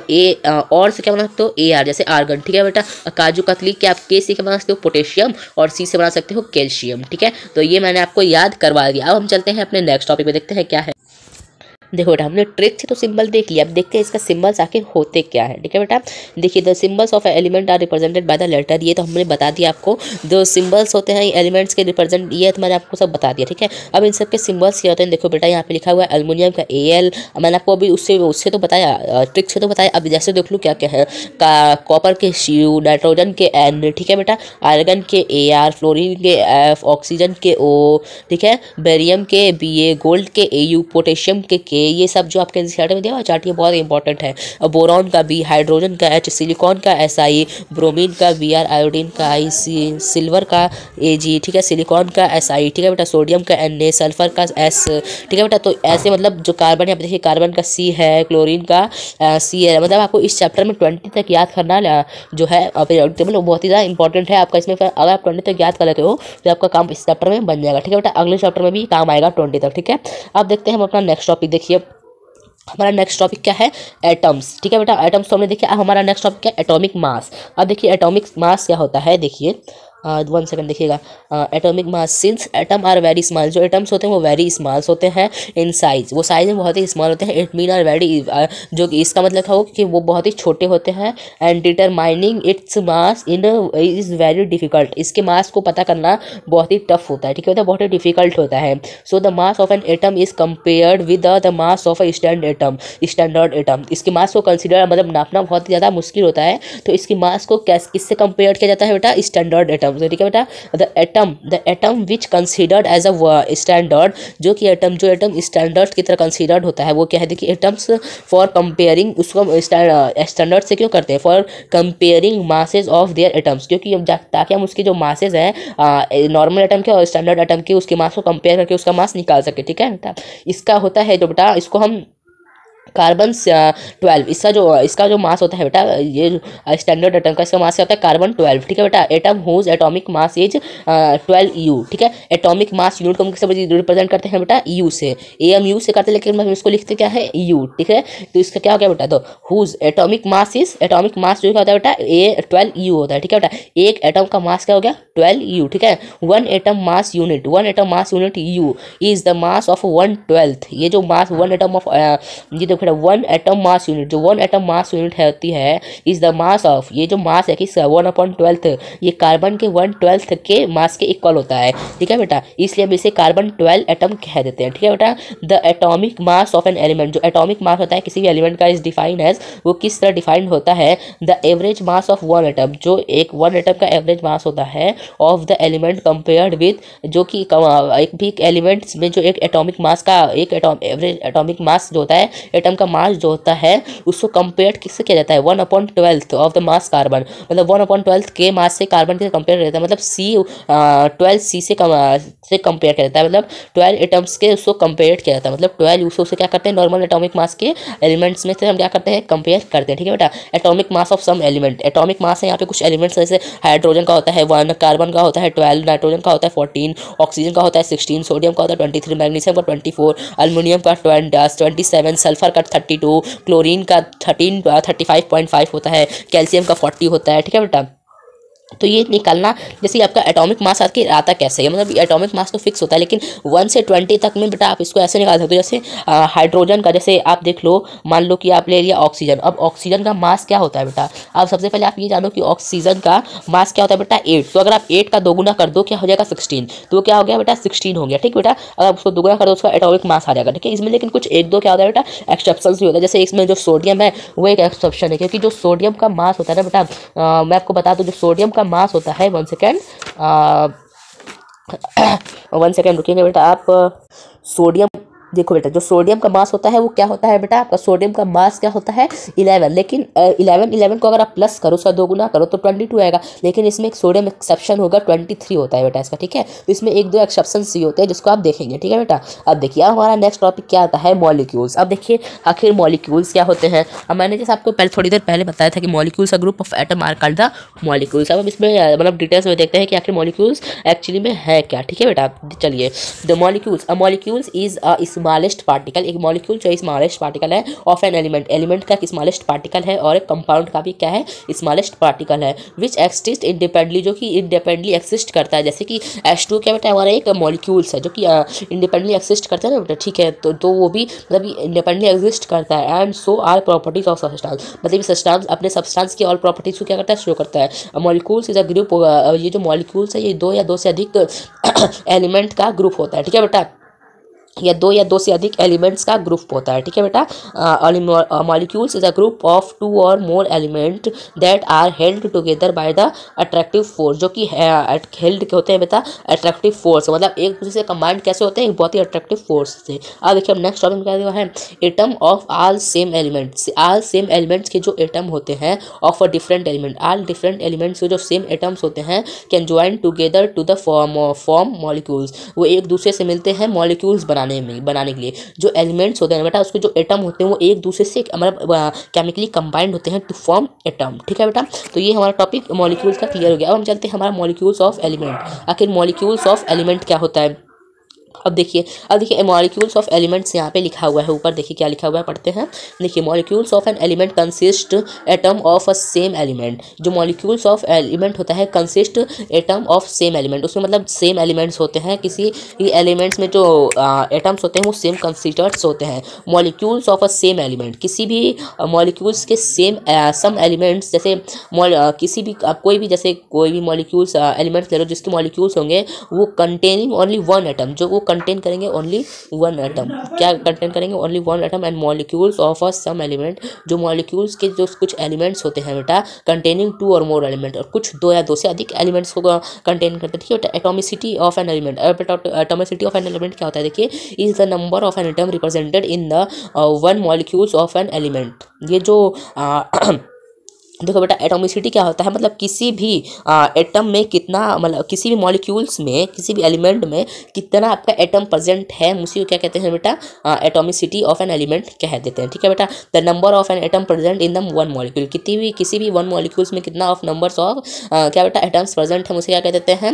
और से क्या बना सकते हो? Ar जैसे आर्गन। ठीक है बेटा, काजू कतली के आप के से क्या बना सकते हो? पोटेशियम, और सी से बना सकते हो कैल्शियम। ठीक है, तो ये मैंने आपको याद करवा दिया। अब हम चलते हैं अपने नेक्स्ट टॉपिक पे, देखते हैं क्या है। देखो बेटा, हमने ट्रिक से तो सिंबल देख लिया, अब देखते हैं इसका सिंबल्स आखिर होते क्या है। ठीक है बेटा, देखिए, the symbols of element are represented by the letter. ये तो हमने बता दिया आपको, जो सिंबल्स होते हैं एलिमेंट्स के रिप्रेजेंट, ये तो मैंने आपको सब बता दिया। ठीक है, अब इन सबके सिंबल्स क्या होते हैं? देखो बेटा, यहाँ पे लिखा हुआ है एल्युमिनियम का Al, मैंने आपको अभी उससे तो बताया, ट्रिक से तो बताया। अब जैसे देख लो क्या क्या है, कॉपर के Cu, नाइट्रोजन के N, ठीक है बेटा, आर्गन के Ar, फ्लोरीन के F, ऑक्सीजन के O, ठीक है, बेरियम के Ba, गोल्ड के Au, पोटेशियम के K। ये सब जो आपके एनसीईआरटी में दिया हुआ चार्ट, ये बहुत इंपॉर्टेंट है। बोरॉन का B, हाइड्रोजन का H, सिलिकॉन का Si, ब्रोमीन का Br, आयोडीन का IC, सिल्वर का Ag, ठीक है, सिलिकॉन का Si, ठीक है बेटा, सोडियम का Na, सल्फर का S। ठीक है बेटा, तो ऐसे मतलब जो कार्बन है, देखिए कार्बन का C है, क्लोरीन का C है। मतलब आपको इस चैप्टर में 20 तक याद करना जो है पीरियोडिक टेबल, वो बहुत ही ज़्यादा इंपॉर्टेंट है आपका। इसमें अगर आप 20 तक याद कर लेते हो तो आपका काम इस चैप्टर में बन जाएगा। ठीक है बेटा, अगले चैप्टर में भी काम आएगा 20 तक। ठीक है, अब देखते हैं हम अपना नेक्स्ट टॉपिक। देखिए, हमारा नेक्स्ट टॉपिक क्या है? एटम्स। ठीक है बेटा, एटम्स तो हमने देखिए। अब हमारा नेक्स्ट टॉपिक क्या है? Atomic mass. अब देखिए एटॉमिक मास क्या होता है, देखिए 1 सेकंड देखिएगा। Atomic mass, since atom are very small, जो एटम्स होते हैं वो वेरी स्मॉल्स होते हैं इन साइज, वो साइज में बहुत ही स्मॉल होते हैं। इट मीन आर वेरी, जो कि इसका मतलब था कि वो बहुत ही छोटे होते हैं। And determining its mass in is very difficult, इसके मास को पता करना बहुत ही टफ होता है। ठीक है, बहुत ही डिफिकल्ट होता है। So the mass of an atom is compared with the mass of a standard atom. इसके मास को कंसिडर मतलब नापना बहुत ही ज़्यादा मुश्किल होता है, तो इसकी मास को किससे कंपेयर किया जाता है बेटा? Standard atom. ठीक है बेटा, the atom which considered as a standard, जो एटम स्टैंडर्ड की तरह कंसीडर्ड होता है, वो क्या है? देखिए, एटम्स फॉर कंपेयरिंग, उसको स्टैंडर्ड से क्यों करते हैं? For comparing masses of their atoms, क्योंकि ताकि हम उसके जो मासेज हैं नॉर्मल एटम के और स्टैंडर्ड एटम के, उसके मास को कंपेयर करके उसका मास निकाल सके। ठीक है बेटा, इसका होता है जो बेटा, इसको हम कार्बन 12, इसका जो मास होता है बेटा, ये स्टैंडर्ड एटम का इसका मास क्या होता है? कार्बन 12। ठीक है बेटा, atom whose atomic mass is 12 U। ठीक है, एटॉमिक मास यूनिट को हम किससे रिप्रेजेंट करते हैं बेटा? U से, AMU से करते हैं, लेकिन हम इसको लिखते क्या है? U। ठीक है, तो इसका क्या हो गया बेटा? तो हुज एटॉमिक मास जो क्या होता है बेटा? 12 U होता है। ठीक है बेटा, एक एटम का मास क्या हो गया? 12 U। ठीक है, one atom mass unit U is the mass of 1/12। ये जो मास वन एटम ऑफ, ये देखो बेटा वन एटम मास यूनिट, जो वन एटम मास यूनिट होती है इज द मास ऑफ, ये जो मास है किसका 1/12, ये कार्बन के 1/12 के मास के इक्वल होता है। ठीक है बेटा, इसलिए हम इसे कार्बन 12 एटम कह देते हैं। ठीक है बेटा, the atomic mass of an element, जो एटॉमिक मास होता है किसी भी एलिमेंट का इज डिफाइंड एज, वो किस तरह डिफाइंड होता है, the average mass of one atom, जो एक वन एटम का एवरेज मास होता है of the element compared with, जो कि एक भी एलिमेंट्स में जो एक एटॉमिक मास का एक एवरेज एटॉमिक मास जो होता है, एटम का मास जो होता है उसको कंपेयर किससे किया जाता है 1/12 ऑफ द मास कार्बन, मतलब 1/12 के मास से कार्बन से कंपेयर किया जाता है, मतलब C 12 C से कंपेयर किया जाता है, मतलब 12 एटम्स के उसको कंपेयर किया जाता है, मतलब 12 उससे क्या करते हैं नॉर्मल एटॉमिक मास के एलिमेंट्स में से हम क्या करते हैं कंपेयर करते हैं। ठीक है बेटा, atomic mass of some element, atomic mass है यहाँ पे कुछ एलिमेंट्स जैसे हाइड्रोजन का होता है 1, कार्बन का होता है 12, नाइट्रोजन का होता है 14, ऑक्सीजन का होता है 16, सोडियम का होता है 23, मैग्नीशियम का 24, एल्युमिनियम का 27, सल्फर का 32, क्लोरीन का 35.5 होता है, कैल्शियम का 40 होता है। ठीक है बेटा, तो ये निकालना जैसे आपका एटॉमिक मास आता कैसे है, मतलब एटॉमिक मास तो फिक्स होता है, लेकिन 1 से 20 तक में बेटा आप इसको ऐसे निकाल सकते हो, जैसे हाइड्रोजन का, जैसे आप देख लो, मान लो कि आप ले लिया ऑक्सीजन, अब ऑक्सीजन का मास क्या होता है बेटा, अब सबसे पहले आप ये जानो कि ऑक्सीजन का मास क्या होता है बेटा 8, तो अगर आप 8 का दोगुना कर दो क्या हो जाएगा 16, तो क्या हो गया बेटा 16 हो गया। ठीक बेटा, अगर आप उसको दोगुना कर दो उसका एटॉमिक मास आ जाएगा। ठीक है, इसमें लेकिन कुछ एक दो क्या होता है बेटा एक्सेप्शन भी होता है, जैसे इसमें जो सोडियम है वो एक एक्सेप्शन है, क्योंकि जो सोडियम का मास होता है ना बेटा, मैं आपको बता दूं जो सोडियम का मास होता है 1 सेकेंड 1 सेकेंड रुकिएगा बेटा आप, सोडियम देखो बेटा, जो सोडियम का मास होता है वो क्या होता है बेटा, आपका सोडियम का मास क्या होता है 11, लेकिन 11 को अगर आप प्लस करो उसका दोगुना करो तो 22 आएगा, लेकिन इसमें एक सोडियम एक्सेप्शन होगा 23 होता है बेटा इसका। ठीक है, तो इसमें एक दो एक्सेप्शन सी होते हैं जिसको आप देखेंगे। ठीक है बेटा, अब देखिए अब हमारा नेक्स्ट टॉपिक क्या आता है मॉलिक्यूल्स। अब देखिए आखिर मॉलिक्यूल्स क्या होते हैं, अब मैंने जैसे आपको पहले थोड़ी देर पहले बताया था कि molecules a group of atom are called the molecules. अब हम इसमें मतलब डिटेल्स में देखते हैं कि आखिर मॉलिक्यूल्स एक्चुअली में है क्या। ठीक है बेटा, चलिए the molecules, a molecules is a smallest particle, एक मॉलिक्यूल जो स्मॉलेस्ट पार्टिकल है ऑफ एन एलिमेंट, एलिमेंट का स्मॉलेस्ट पार्टिकल है, और एक कंपाउंड का भी क्या है स्मॉलेस्ट पार्टिकल है, विच एक्सिस्ट इंडिपेंडेंटली, जो कि इंडिपेंडेंटली एक्सिस्ट करता है, जैसे कि H2 क्या बेटा हमारा एक मॉलिक्यूल्स है जो कि इंडिपेंडेंटली एक्सिस्ट करता है ना बेटा। ठीक है, तो वो भी मतलब इंडिपेंडेंटली एग्जिस्ट करता है, and so are properties of substance, मतलब सब्सटेंस अपने सब्सटेंस की ऑल प्रॉपर्टीज को क्या करता है शो करता है। मॉलिक्यूल्स इज अ ग्रुप, ये जो मॉलिक्यूल्स है ये दो या दो से अधिक एलिमेंट का ग्रुप होता है। ठीक है बेटा, या दो से अधिक एलिमेंट्स का ग्रुप होता है। ठीक है बेटा, molecules is a group of 2 और more element that are held together by the attractive force, जो कि हेल्ड के होते हैं बेटा अट्रैक्टिव फोर्स, मतलब एक दूसरे से कंबाइंड कैसे होते हैं बहुत ही अट्रैक्टिव फोर्स से। अब देखिए अब नेक्स्ट टॉपिक क्या दिया है, atom of all same elements, all same elements के जो एटम होते हैं of a different element, all different elements के जो सेम एटम्स होते हैं can join together to the form molecules, वो एक दूसरे से मिलते हैं मॉलिक्यूल्स बनाने के लिए। जो एलिमेंट्स होते हैं बेटा उसके जो एटम होते हैं वो एक दूसरे से मतलब केमिकली कंबाइंड होते हैं टू फॉर्म एटम। ठीक है बेटा, तो ये हमारा टॉपिक मॉलिक्यूल्स का क्लियर हो गया। अब हम चलते हैं हमारा मॉलिक्यूल्स ऑफ एलिमेंट। आखिर मॉलिक्यूल्स ऑफ एलिमेंट क्या होता है, अब देखिए मॉलिक्यूल्स ऑफ एलिमेंट्स यहाँ पे लिखा हुआ है, ऊपर देखिए क्या लिखा हुआ है, पढ़ते हैं। देखिए molecules of an element consist atom of a same element, जो मॉलिक्यूल्स ऑफ एलिमेंट होता है consist atom of same element, उसमें मतलब सेम एलिमेंट्स होते हैं, किसी एलिमेंट्स में जो एटम्स होते हैं वो सेम कंसिस्टर्स होते हैं। Molecules of a same element, किसी भी मॉलिक्यूल्स के सेम सम एलिमेंट्स, जैसे किसी भी कोई भी मॉलिक्यूल्स एलिमेंट्स ले लो जिसके मॉलिक्यूल्स होंगे वो कंटेनिंग ओनली वन एटम, जो वो कंटेन करेंगे ओनली वन एटम, क्या कंटेन करेंगे only one atom, and molecules of a some element, जो मॉलिक्यूल्स के जो कुछ एलिमेंट्स होते हैं बेटा कंटेनिंग 2 और मोर एलिमेंट, और कुछ 2 या 2 से अधिक एलिमेंट्स को कंटेन करते हैं। ठीक है, atomicity of an element, atomicity of an element क्या होता है, देखिए is the number of an atom represented in the one molecules of an element. ये जो देखो बेटा एटॉमिसिटी क्या होता है, मतलब किसी भी एटम में कितना, मतलब किसी भी मॉलिक्यूल्स में किसी भी एलिमेंट में कितना आपका एटम प्रेजेंट है, उसी को क्या कहते हैं बेटा एटॉमिसिटी ऑफ एन एलिमेंट कह देते हैं। ठीक है बेटा, the number of an atom present in the one molecule, किसी भी वन मॉलिक्यूल्स में कितना ऑफ नंबर्स ऑफ क्या बेटा एटम्स प्रेजेंट है, उसे क्या कह देते हैं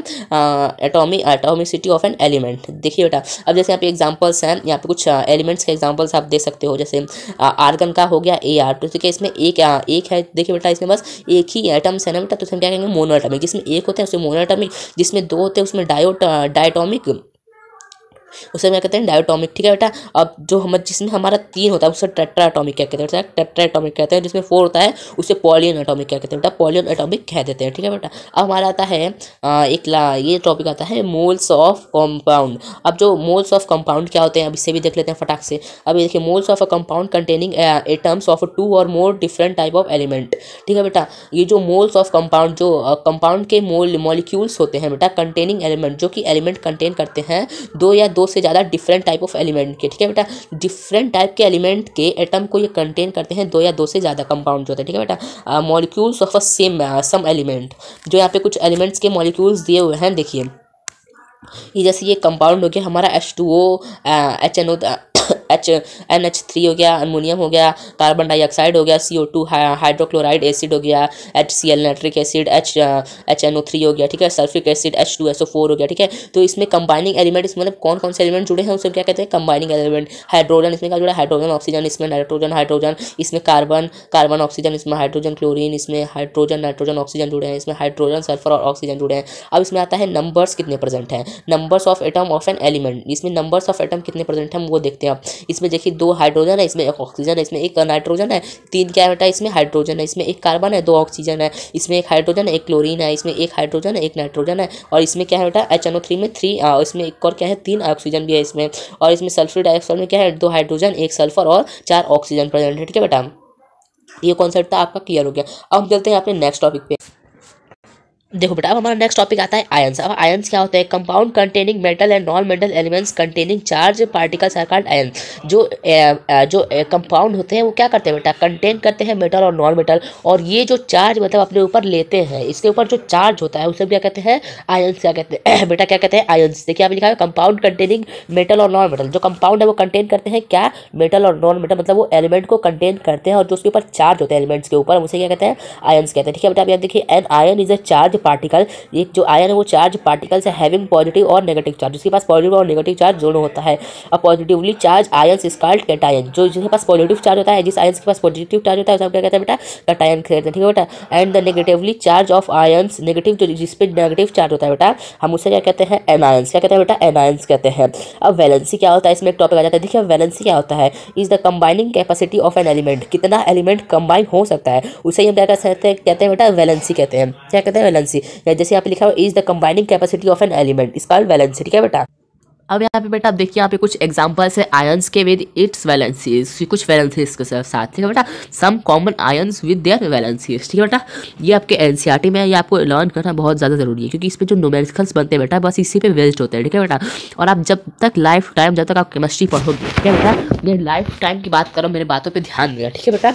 एटॉमिसिटी ऑफ एन एलिमेंट। देखिए बेटा अब जैसे यहाँ पे एग्जाम्पल्स हैं, यहाँ पे कुछ एलिमेंट्स के एग्जाम्पल्स आप दे सकते हो, जैसे आर्गन का हो गया AR, तो ठीक है इसमें एक है, देखिए बेटा इसमें बस एक ही एटम्स है ना बेटा, तो हम क्या कहेंगे मोनोएटॉमिक, जिसमें एक होता है उसे मोनोएटॉमिक, जिसमें 2 होते हैं उसमें डायटॉमिक, उसे क्या कहते हैं डायटोमिक, ठीक है बेटा। अब जो हम जिसमें हमारा 3 होता है उसे टेट्राटॉमिक क्या कहते हैं, टेट्राटॉमिक कहते हैं। जिसमें 4 होता है उसे पॉलियन एटॉमिक क्या कहते हैं बेटा, पॉलियन एटॉमिक कह देते हैं, ठीक है बेटा। अब हमारा आता है ये टॉपिक आता है मोल्स ऑफ कंपाउंड। अब जो मोल्स ऑफ कंपाउंड क्या होते हैं अब इससे भी देख लेते हैं फटाक से। अब देखिए moles of a compound containing atoms of 2 और more different type of element, ठीक है बेटा। ये जो मोल्स ऑफ कंपाउंड जो कंपाउंड के मॉलिक्यूल्स होते हैं बेटा, कंटेनिंग एलिमेंट जो कि एलिमेंट कंटेन करते हैं 2 या 2 से ज़्यादा डिफरेंट टाइप ऑफ एलिमेंट के, ठीक है बेटा। डिफरेंट टाइप के एलिमेंट के एटम को ये कंटेन करते हैं 2 या 2 से ज़्यादा कंपाउंड जो होते हैं, ठीक है बेटा। Molecules of a same some element, जो यहाँ पे कुछ एलिमेंट्स के मॉलिक्यूल्स दिए हुए हैं, देखिए ये जैसे ये कंपाउंड हो गया हमारा H2O HNO NH3 हो गया, अमोनियम हो गया, कार्बन डाइऑक्साइड हो गया, CO2 हाइड्रोक्लोराइड एसिड हो गया, HCl नाइट्रिक एसिड, HNO3 हो गया, ठीक है, सल्फ्रिक एसिड H2SO4 हो गया, ठीक है। तो इसमें कंबाइनिंग एलिमेंट इसमें मतलब कौन कौन से एलिमेंट जुड़े हैं उसे क्या कहते हैं कंबाइनिंग एलिमेंट। हाइड्रोजन इसमें क्या जुड़ा है, हाइड्रोजन ऑक्सीजन, इसमें हाइड्रोजन, इसमें कार्बन ऑक्सीजन, इसमें हाइड्रोजन क्लोरीन, इसमें नाइट्रोजन ऑक्सीजन जुड़े हैं, इसमें हाइड्रोजन सल्फर और ऑक्सीजन जुड़े हैं। अब इसमें आता है नंबर्स कितने प्रेजेंट हैं, numbers of atom of an element. इसमें नंबर्स ऑफ एटम कितने प्रेजेंट हैं हम वो देखते हैं। इसमें देखिए 2 हाइड्रोजन है, इसमें 1 ऑक्सीजन है, इसमें 1 नाइट्रोजन है, 3 क्या बेटा इसमें हाइड्रोजन है, इसमें 1 कार्बन है, 2 ऑक्सीजन है, इसमें 1 हाइड्रोजन है, 1 क्लोरीन है, इसमें 1 हाइड्रोजन है, 1 नाइट्रोजन है, और इसमें क्या है बेटा HNO3 में 3 इसमें एक और क्या है 3 ऑक्सीजन भी है इसमें, और इसमें सल्फर डाइऑक्साइड में क्या है 2 हाइड्रोजन, 1 सल्फर और 4 ऑक्सीजन प्रेजेंट है, ठीक है बेटा। ये कॉन्सेप्ट था आपका क्लियर हो गया। अब हम चलते हैं अपने नेक्स्ट टॉपिक पे। देखो बेटा अब हमारा नेक्स्ट टॉपिक आता है आयंस। अब आयंस क्या होता है, compound containing metal and non metal elements containing charge particles are called ion. जो कंपाउंड होते हैं वो क्या करते हैं बेटा, कंटेन करते हैं मेटल और नॉन मेटल, और ये जो चार्ज मतलब अपने ऊपर लेते हैं, इसके ऊपर जो चार्ज होता है उसे क्या कहते हैं आयंस, क्या कहते हैं बेटा, क्या कहते हैं आयंस। देखिए आप लिखा है कंपाउंड कंटेनिंग मेटल और नॉन मेटल। जो कंपाउंड है वो कंटेन करते हैं क्या, मेटल और नॉन मेटल, मतलब वो एलिमेंट को कंटेन करते हैं और जो उसके ऊपर चार्ज होते हैं एलिमेंट्स के ऊपर उसे क्या कहते हैं आयंस कहते हैं, ठीक है बेटा। अब देखिए an ion is a charge particle, एक जो आयन है वो चार्ज पार्टिकल से हैविंग पॉजिटिव और नेगेटिव चार्ज, जिसके पास पॉजिटिव और नेगेटिव चार्ज दोनों होता है। अब positively charge ions is called cation. जो जिसके पास पॉजिटिव चार्ज होता है, जिस आयंस के पास पॉजिटिव चार्ज होता है उसे क्या कहते हैं बेटा कैटायन कहते हैं, ठीक है बेटा। And the negatively charge of ions, negative जो जिस पे नेगेटिव चार्ज होता है बेटा हम उसे क्या कहते हैं एनायंस, क्या कहते हैं बेटा एनायंस कहते हैं। अब वैलेंसी क्या होता है, इसमें एक टॉपिक आ जाता है। देखिए वैलेंसी क्या होता है, is the combining capacity of an element, कितना एलिमेंट कंबाइन हो सकता है उसे हम क्या कहते हैं बेटा वैलेंसी कहते हैं, क्या कहते हैं वैलेंसी। जैसे यहाँ पे लिखा हुआ is the combining capacity of an element is called valency, ठीक है बेटा। अब यहाँ पे बेटा आप देखिए यहाँ पे कुछ एग्जांपल्स है आयंस के विद इट्स वैलेंसीज, कुछ वैलेंसीज के साथ, ठीक है बेटा। Some common ions with their valencies, ठीक है बेटा। ये आपके एनसीईआरटी में ये आपको लर्न करना बहुत ज़्यादा जरूरी है, क्योंकि इस पे जो न्यूमेरिकल्स बनते हैं बेटा बस इसी पे बेस्ड होते हैं, ठीक है बेटा। और आप जब तक लाइफ टाइम जब तक आप केमिस्ट्री पढ़ोगे, ठीक है बेटा, ये लाइफ टाइम की बात करो, मेरे बातों पर ध्यान देना, ठीक है बेटा,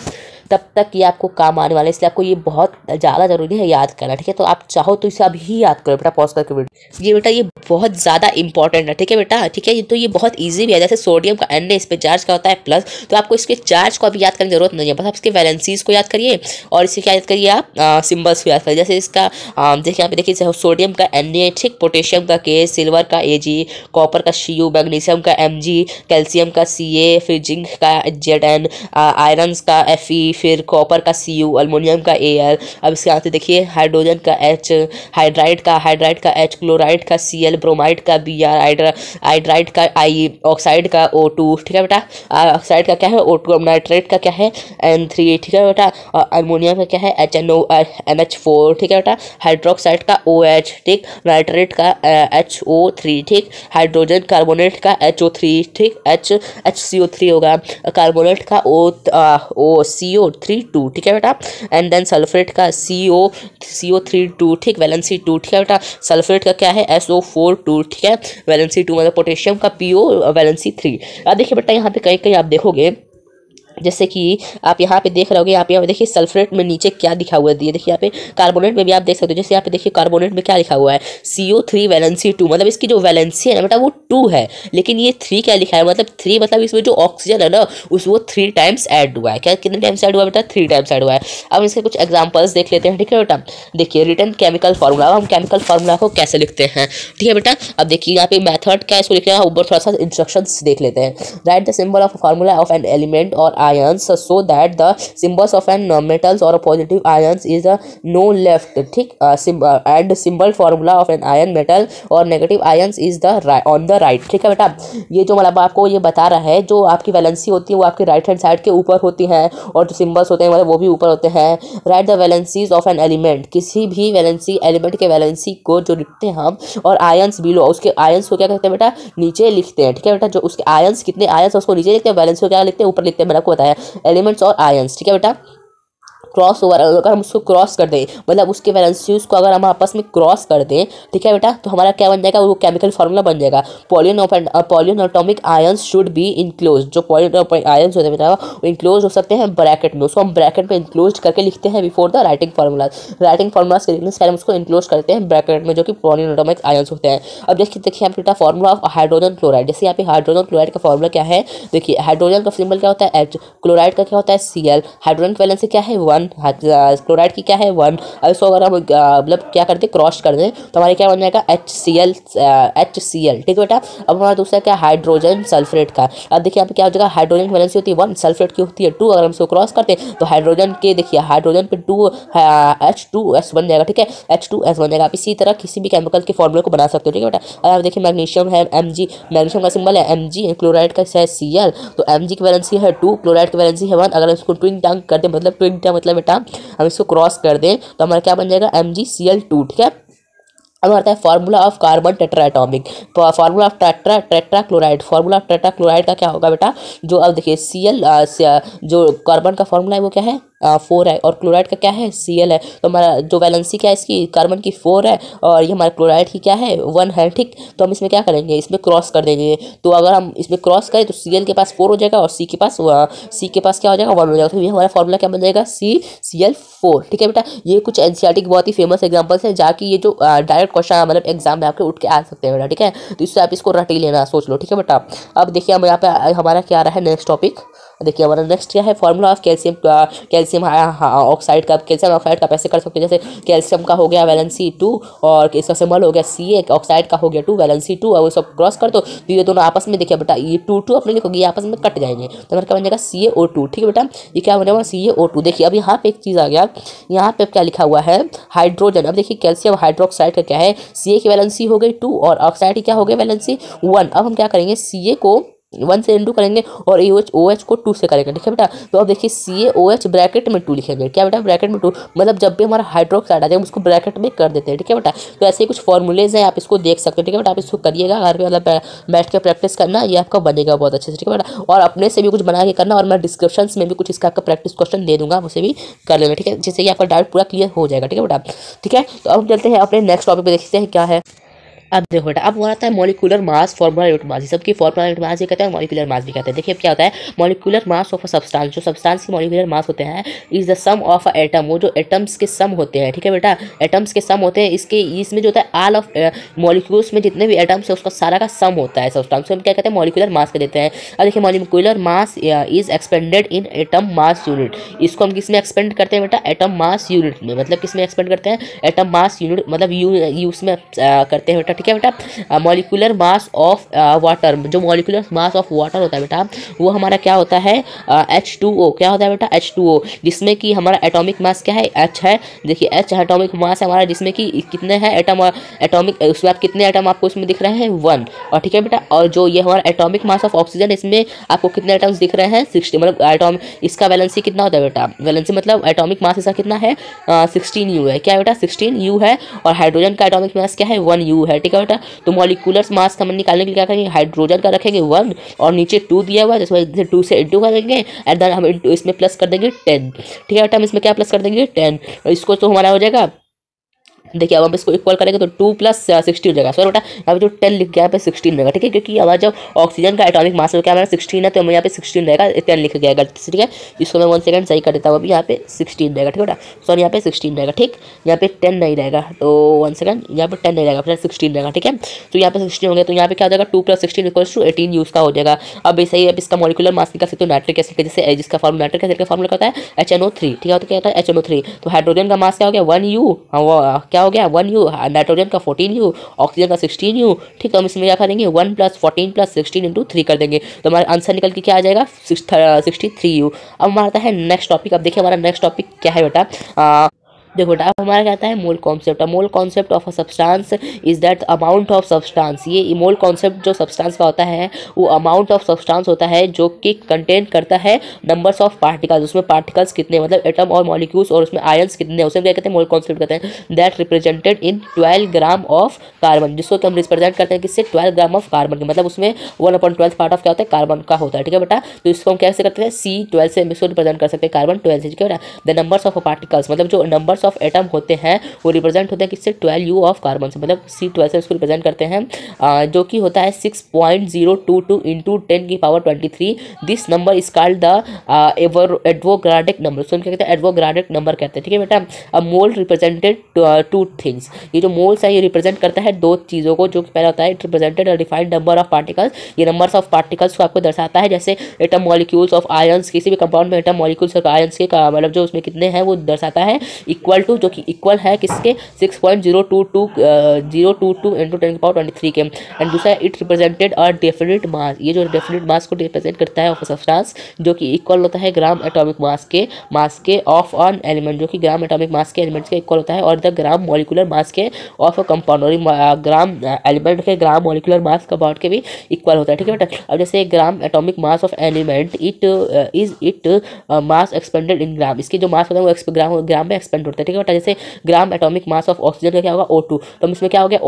तब तक ये आपको काम आने वाला है, इसलिए आपको ये बहुत ज़्यादा जरूरी है याद करना, ठीक है। तो आप चाहो तो इसे अभी याद करो बेटा पॉज करके वीडियो। ये बेटा ये बहुत ज़्यादा इंपॉर्टेंट है, ठीक है बेटा, ठीक है। तो ये बहुत ईजी भी है, जैसे सोडियम का Na इस पर चार्ज का होता है प्लस, तो आपको इसके चार्ज को अभी याद करने की जरूरत नहीं है, बस आप इसके वैलेंसीज को याद करिए और इससे क्या याद करिए आप सिम्बल्स को याद करिए। जैसे इसका देखिए यहाँ पे देखिए सोडियम का Na, ठीक, पोटेशियम का K, सिल्वर का Ag, कॉपर का Cu, मैग्नीशियम का Mg, कैल्शियम का Ca, फिर जिंक का Zn, आयरन का Fe, फिर कॉपर का Cu, अल्मोनियम का Al। अब इसके आते देखिए हाइड्रोजन का H, हाइड्राइड का H, क्लोराइड का Cl, ब्रोमाइड का Br, हाइड्राइड का I, ऑक्साइड का O2, ठीक है बेटा, ऑक्साइड का क्या है O2, नाइट्रेट का क्या है N3, ठीक है बेटा, अल्मोनियम का क्या है NH4, ठीक है बेटा, हाइड्रोक्साइड का OH, ठीक, नाइट्रेट का HO3, ठीक, हाइड्रोजन कार्बोनेट का HO3, ठीक, HCO3 होगा, कार्बोनेट का CO3 2, ठीक है बेटा, एंड देन सल्फेट का CO3 2, ठीक, वैलेंसी 2, ठीक है बेटा, सल्फेट का क्या है SO4 2, ठीक है, वैलेंसी 2 मतलब पोटेशियम का PO वैलेंसी 3। अब देखिए बेटा यहाँ पे कहीं कहीं आप देखोगे जैसे कि आप यहाँ पे देख रहे होगे, यहाँ पे देखिए सल्फेट में नीचे क्या लिखा हुआ है, देखिए यहाँ पे कार्बोनेट में भी आप देख सकते हो। जैसे यहाँ पे देखिए कार्बोनेट में क्या लिखा हुआ है CO3 वैलेंसी 2, मतलब इसकी जो वैलेंसी है ना बेटा वो 2 है, लेकिन ये 3 क्या लिखा है, मतलब 3 मतलब इसमें जो ऑक्सीजन है ना वो 3 टाइम्स ऐड हुआ है। क्या कितने टाइम्स ऐड हुआ है बेटा, 3 टाइम्स ऐड हुआ है। अब इसके कुछ एग्जाम्पल्स देख लेते हैं, ठीक है बेटा। देखिए रिटन केमिकल फार्मूला, अब हम केमिकल फार्मूला को कैसे लिखते हैं, ठीक है बेटा। अब देखिए यहाँ पे मेथड क्या है इसको लिखना है, ऊपर थोड़ा सा इंस्ट्रक्शंस देख लेते हैं। Right the symbol of formula of an element और ions so that the symbols of an metals or positive ions is no left, ठीक। and symbol formula of an ion metal और negative ions is the on the right, ठीक है बेटा। ये जो मतलब आपको ये बता रहा है, जो आपकी वैलेंसी होती है वो आपकी राइट हैंड साइड के ऊपर होती है और जो सिंबल्स होते हैं मतलब वो भी ऊपर होते हैं। Right the valencies of an element, किसी भी वैलेंसी एलिमेंट के वैलेंसी को जो लिखते हैं हम, और आयंस बिलो, उसके आयंस को क्या कहते हैं बेटा, नीचे लिखते हैं, ठीक है बेटा। जो उसके आयंस कितने आयंस उसको नीचे लिखते हैं, वैलेंसी को क्या लिखते हैं, ऊपर लिखते हैं। मैंने आपको बताया एलिमेंट्स और आयंस, ठीक है बेटा। क्रॉस ओवर, अगर हम उसको क्रॉस कर दें मतलब उसके वैलेंसीज को अगर हम आपस में क्रॉस कर दें, ठीक है बेटा, तो हमारा क्या बन जाएगा, वो केमिकल फार्मूला बन जाएगा। Polyatomic ions should be enclose, जो पॉलीएटॉमिक आयंस होते हैं बेटा वो इनक्लोज हो सकते हैं ब्रैकेट में, उसको हम ब्रैकेट में इनक्लोज करके लिखते हैं before the writing formula. Writing formulas के लिखने से पहले हम उसको इनक्लोज करते हैं ब्रैकेट में, जो कि पॉलीएटॉमिक आयंस होते हैं। अब देखिए यहाँ पे फार्मूला ऑफ हाइड्रोजन क्लोराइड, जैसे यहाँ पे हाइड्रोजन क्लोराइड का फार्मूला क्या है, देखिए हाइड्रोजन का सिंबल क्या होता है H, क्लोराइड का क्या होता है Cl, हाइड्रोजन की वैलेंसी क्या है 1, क्लोराइड की क्या है 1। अब इसको अगर हम मतलब क्या करते हैं क्रॉस कर दें तो हमारे क्या बन जाएगा HCl, ठीक है बेटा। अब हमारा दूसरा क्या हाइड्रोजन सल्फेट का, अब देखिए यहाँ पे क्या हो जाएगा, हाइड्रोजन की वैलेंसी होती है 1, सल्फेट की होती है 2, अगर हम इसको क्रॉस करते हैं तो हाइड्रोजन के देखिए हाइड्रोजन पे 2 H2S बन जाएगा, ठीक है, H2S बन जाएगा। आप इसी तरह किसी भी केमिकल के फॉर्मूले को बना सकते हो, ठीक है बेटा। अब देखिए मैग्नीशियम है Mg, मैग्नीशियम का सिंबल है Mg, क्लोराइड का है Cl, तो Mg की वैलेंसी है 2, क्लोराइड की वैलेंसी है 1। अगर इसको ट्विन टंग कर दे मतलब ट्विन टंग मतलब बेटा हम इसको क्रॉस कर दें तो हमारा क्या बन जाएगा MgCl2, ठीक है। अब आता है formula of carbon tetra atomic, formula of tetra chloride, formula of tetra chloride का क्या होगा बेटा, जो अब देखिए Cl जो कार्बन का फार्मूला है वो क्या है 4 है, और क्लोराइड का क्या है Cl है, तो हमारा जो वैलेंसी क्या है इसकी कार्बन की 4 है और ये हमारा क्लोराइड की क्या है 1 है, ठीक। तो हम इसमें क्या करेंगे, इसमें क्रॉस कर देंगे, तो अगर हम इसमें क्रॉस करें तो Cl के पास 4 हो जाएगा और C के पास क्या हो जाएगा 1 हो जाएगा, तो ये हमारा फार्मूला क्या बन जाएगा CCl4, ठीक है बेटा। ये कुछ एनसीईआरटी के बहुत ही फेमस एग्जांपल्स हैं, जाकि ये जो डायरेक्ट क्वेश्चन मतलब एग्जाम में आपके उठ के आ सकते हैं बेटा, ठीक है। तो इससे आप इसको रट ही लेना, सोच लो, ठीक है बेटा। अब देखिए हम यहाँ पे हमारा क्या आ रहा है नेक्स्ट टॉपिक, देखिए हमारा नेक्स्ट क्या है फार्मूला ऑफ कैल्शियम ऑक्साइड का। कैल्शियम ऑक्साइड का कैसे कर सकते हैं, जैसे कैल्शियम का हो गया वैलेंसी 2 और इसका सिंबल हो गया Ca, ऑक्साइड का हो गया 2 वैलेंसी 2, और वो सब क्रॉस कर दो तो ये दोनों आपस में देखिए बेटा ये 2 अपने लिखोगे ये आपस में कट जाएंगे, तो हमारा क्या बन जाएगा CaO2, ठीक है बेटा। ये क्या बनेगा CaO2। देखिए अब यहाँ पे एक चीज़ आ गया, यहाँ पे क्या लिखा हुआ है हाइड्रोजन। अब देखिए कैल्शियम हाइड्रोक्साइड का क्या है, Ca की वैलेंसी हो गई 2 और ऑक्साइड की क्या हो गई वैलेंसी 1। अब हम क्या करेंगे Ca को 1 से इंटू करेंगे और OH को 2 से करेंगे, ठीक है बेटा। तो अब देखिए CaOH ब्रैकेट में 2 लिखेंगे, क्या बेटा ब्रैकेट में 2, मतलब जब भी हमारा हाइड्रोक्साइड आ जाए उसको ब्रैकेट में कर देते हैं, ठीक है बेटा। तो ऐसे ही कुछ फॉर्मूलेज हैं, आप इसको देख सकते हो, ठीक है बेटा। आप इसको करिएगा घर पे, मतलब बैठ के प्रैक्टिस करना, ये आपका बनेगा बहुत अच्छे से, ठीक है बेटा। और अपने से भी कुछ बना के करना, और मैं डिस्क्रिप्शन में भी कुछ इसका आपका प्रैक्टिस क्वेश्चन दे दूंगा, उसे भी कर लेना, ठीक है, जिससे कि आपका डाउट पूरा क्लियर हो जाएगा, ठीक है बेटा। ठीक है, तो अब चलते हैं अपने नेक्स्ट टॉपिक पे, देखते हैं क्या है। अब देखो बेटा, अब आता है मॉलिक्यूलर मास, फॉर्मूला यूनिट मास। सबकी फॉर्मूला यूनिट मास ये कहते हैं, मॉलिक्यूलर मास भी कहते हैं। देखिए अब क्या होता है, molecular mass of a substance, जो सब्सटेंस की मॉलिक्यूलर मास होते हैं is the sum of a atom, वो जो एटम्स के सम होते हैं, ठीक है बेटा, एटम्स के सम होते हैं। इसमें जो होता है ऑल ऑफ मॉलिक्यूल्स में जितने भी एटम्स है उसका सारा का सम होता है सब्सटेंस को, हम क्या कहते हैं मॉलिक्यूलर मास कहते हैं। अब देखिए molecular mass is expanded in atom mass unit, इसको हम किसमें एक्सपेंड करते हैं बेटा, एटम मास यूनिट में, मतलब किसमें एक्सपेंड करते हैं, एटम मास यूनिट, मतलब यूज में करते हैं बेटा, ठीक है बेटा। मॉलिक्यूलर मास ऑफ वाटर, जो मॉलिक्यूलर मास ऑफ वाटर होता है बेटा वो हमारा क्या होता है H2O, क्या होता है बेटा H2O, जिसमें कि हमारा एटॉमिक मास क्या है H है। देखिए H एटॉमिक मास है हमारा, जिसमें कि कितने हैं एटॉमिक, उसमें आप कितने एटम आपको उसमें दिख रहे हैं 1, और ठीक है बेटा। और जो ये हमारा एटॉमिक मास ऑफ ऑक्सीजन, इसमें आपको कितने एटम्स दिख रहे हैं 60, मतलब एटॉम, इसका वैलेंसी कितना होता है बेटा, वैलेंसी मतलब एटॉमिक मास इसका कितना है 16U है, क्या बेटा 16U है। और हाइड्रोजन का एटॉमिक मास क्या है 1U है, ठीक है बेटा। तो मॉलिक्यूलर मास का निकालने के लिए क्या करेंगे, हाइड्रोजन का रखेंगे 1 और नीचे 2 दिया हुआ है, जिसमें 2 से इंटू करेंगे एंड देन हम इसमें प्लस कर देंगे 10, ठीक है बेटा। हम इसमें क्या प्लस कर देंगे 10, और इसको तो हमारा हो जाएगा, देखिए अब हम इसको इक्वल करेंगे तो 2 + 16 हो जाएगा। सो बेटा यहाँ पे जो 10 लिख गया यहाँ पे 16 रहेगा, ठीक है, क्योंकि हमारा जब ऑक्सीजन का एटॉमिक मास क्या हमारा 16 है, तो हम यहाँ पे 16 रहेगा, 10 लिख गया गलती से, ठीक है। इसको मैं 1 सेकंड सही कर देता हूँ, अभी यहाँ पे 16 रहेगा, ठीक है बेटा, सॉरी यहाँ पे 16 रहेगा, ठीक, यहाँ पे 10 नहीं रहेगा, तो 1 सेकंड, यहाँ पे 10 नहीं रहेगा, फिर 16 रहेगा, ठीक है। तो यहाँ पे 16 हो गया, तो यहाँ पे क्या हो जाएगा 2 + 16 = 18 यूज का हो जाएगा। अब ऐसे ही अब इसका मॉलिक्यूलर मास निकाल सकते हो नाइट्रिक एसिड के, जैसे जिसका फॉर्मूला नाइट्रिक एसिड का फॉर्मूला क्या होता है HNO3, ठीक है, तो क्या होता है HNO3। तो हाइड्रोजन का मास क्या हो गया 1U, हाँ वो क्या क्या हो गया 1U, नाइट्रोजन का 14U, ऑक्सीजन का 16U। ठीक है, हम इसमें क्या करेंगे 1 + 14 + 16 × 3 कर देंगे तो हमारा आंसर निकल के क्या आ जाएगा 63U। अब हमारा आता है नेक्स्ट टॉपिक। अब देखिए हमारा नेक्स्ट टॉपिक क्या है बेटा। देखो बेटा अब हमारा क्या आता है mole concept. Mole concept of a substance is that amount of substance. ये मोल कॉन्सेप्ट जो सब्सटेंस का होता है वो अमाउंट ऑफ सब्सटेंस होता है जो कि कंटेन करता है नंबर्स ऑफ पार्टिकल्स। उसमें पार्टिकल्स कितने मतलब एटम और मॉलिक्यूल्स और उसमें आयंस कितने, उसे क्या कहते हैं मोल कॉन्सेप्ट कहते हैं। That represented in 12 gram of carbon, जिसको हम रिप्रेजेंट करते हैं किससे 12 ग्राम ऑफ कार्बन के, मतलब उसमें 1/12 पार्ट ऑफ क्या होता है कार्बन का होता है। ठीक है बेटा, तो इसको हम कैसे करते हैं C12 से हम इसको रिप्रेजेंट कर सकते हैं कार्बन 12 से। ठीक है बेटा, द नंबर्स ऑफ पार्टिकल्स मतलब जो नंबर्स ऑफ एटम होते हैं वो रिप्रेजेंट होते हैं किससे 12U ऑफ कार्बन से, मतलब C12 से उसको रिप्रेजेंट करते हैं जो कि होता है 6.022 × 10⁻23। This number is called the Avogadro number. उसको क्या कहते हैं एवोगाड्रिक नंबर कहते हैं। ठीक है बेटा, अब मोल रिप्रेजेंटेड 2 थिंग्स। ये जो मोल्स है ये रिप्रेजेंट करता है 2 चीज़ों को, जो कि पहला होता है it represented a defined number of particles. ये नंबर्स ऑफ पार्टिकल्स को आपको दर्शाता है, जैसे एटम मॉलिक्यूल्स ऑफ आयंस, किसी भी कंपाउंड में एटम मॉलिक्यूल्स ऑफ आयंस के मतलब जो उसमें कितने हैं वो दर्शाता है, इक्वल टू जो कि इक्वल है किसके 6.022 × 10⁻23 के। एंड दूसरा इट रिप्रेजेंटेड अ डेफिनिट मास। ये जो डेफिनिट मास को रिप्रेजेंट करता है ऑफ सब्सटेंस जो कि इक्वल होता है ग्राम एटॉमिक मास के ऑफ ऑन एलिमेंट, जो कि ग्राम एटॉमिक मास के एलिमेंट्स के इक्वल होता है, और द ग्राम मॉलिक्यूलर मास के ऑफ अ कंपाउंड, और ग्राम एलिमेंट के ग्राम मॉलिक्यूलर मास कंपाउंड के भी इक्वल होता है। ठीक है बेटा, अब जैसे gram atomic mass of element it mass expanded in gram, इसकी जो मास होता है वो ग्राम में एक्सपेंड होता है। ठीक है बेटा, जैसे gram atomic mass of oxygen का क्या होगा O2, तो इसमें क्या हो गया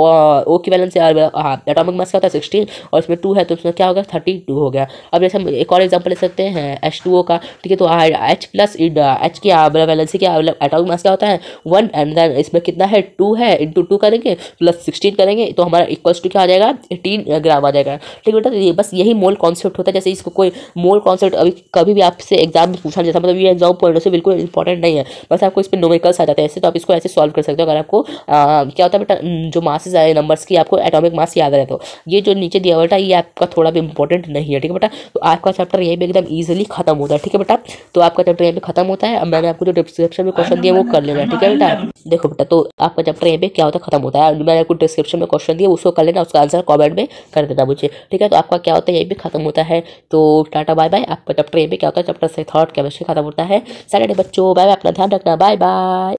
O की वैलेंस एटॉमिक मास क्या होता है 16 और इसमें 2 है तो इसमें क्या होगा 32 हो गया। अब जैसे हम एक और एग्जांपल ले सकते हैं H2O का। ठीक है, तो H की वैलेंसी क्या मतलब एटॉमिक मास क्या होता है 1 एंड देन इसमें कितना है 2 है × 2 करेंगे प्लस 16 करेंगे तो हमारा इक्वल्स टू क्या आ जाएगा 18 ग्राम आ जाएगा। ठीक है बेटा, ये बस यही मोल कॉन्सेप्ट होता है। जैसे इसको कोई मोल कॉन्सेप्ट अभी कभी भी आपसे एग्जाम में पूछा जाता है, मतलब ये एग्जाम पॉइंट से बिल्कुल इंपॉर्टेंट नहीं है, बस आपको इस पर न्यूमेरिकल्स आ जाते हैं ऐसे, तो आप इसको ऐसे सॉल्व कर सकते हो। अगर आपको क्या होता है बेटा जो मासेस आए नंबर्स की आपको एटॉमिक मास याद रहे तो ये जो नीचे दिया हुआ बेटा ये आपका थोड़ा भी इंपॉर्टेंट नहीं है। ठीक है बेटा, तो आपका चैप्टर यहीं पे एकदम ईजिली खत्म होता है। ठीक है बेटा, तो आपका चैप्टर यहीं पे खत्म होता है। अब मैंने आपको जो डिस्क्रिप्शन में क्वेश्चन दिया वो कर लेना। ठीक है बेटा, देखो बेटा तो आपका चैप्टर यहीं पे क्या होता है खत्म होता है। मैंने आपको डिस्क्रिप्शन में क्वेश्चन दिया उसको कर लेना, उसका आंसर कमेंट में कर देना मुझे। ठीक है, तो आपका क्या होता है यहीं पे खत्म होता है। तो टाटा बाय बाय। आपका चैप्टर यहीं पे क्या होता है चैप्टर से थर्ड केमिस्ट्री खत्म होता है। सैटरडे बच्चों बाय बाय, अपना ध्यान रखना, बाय बाय।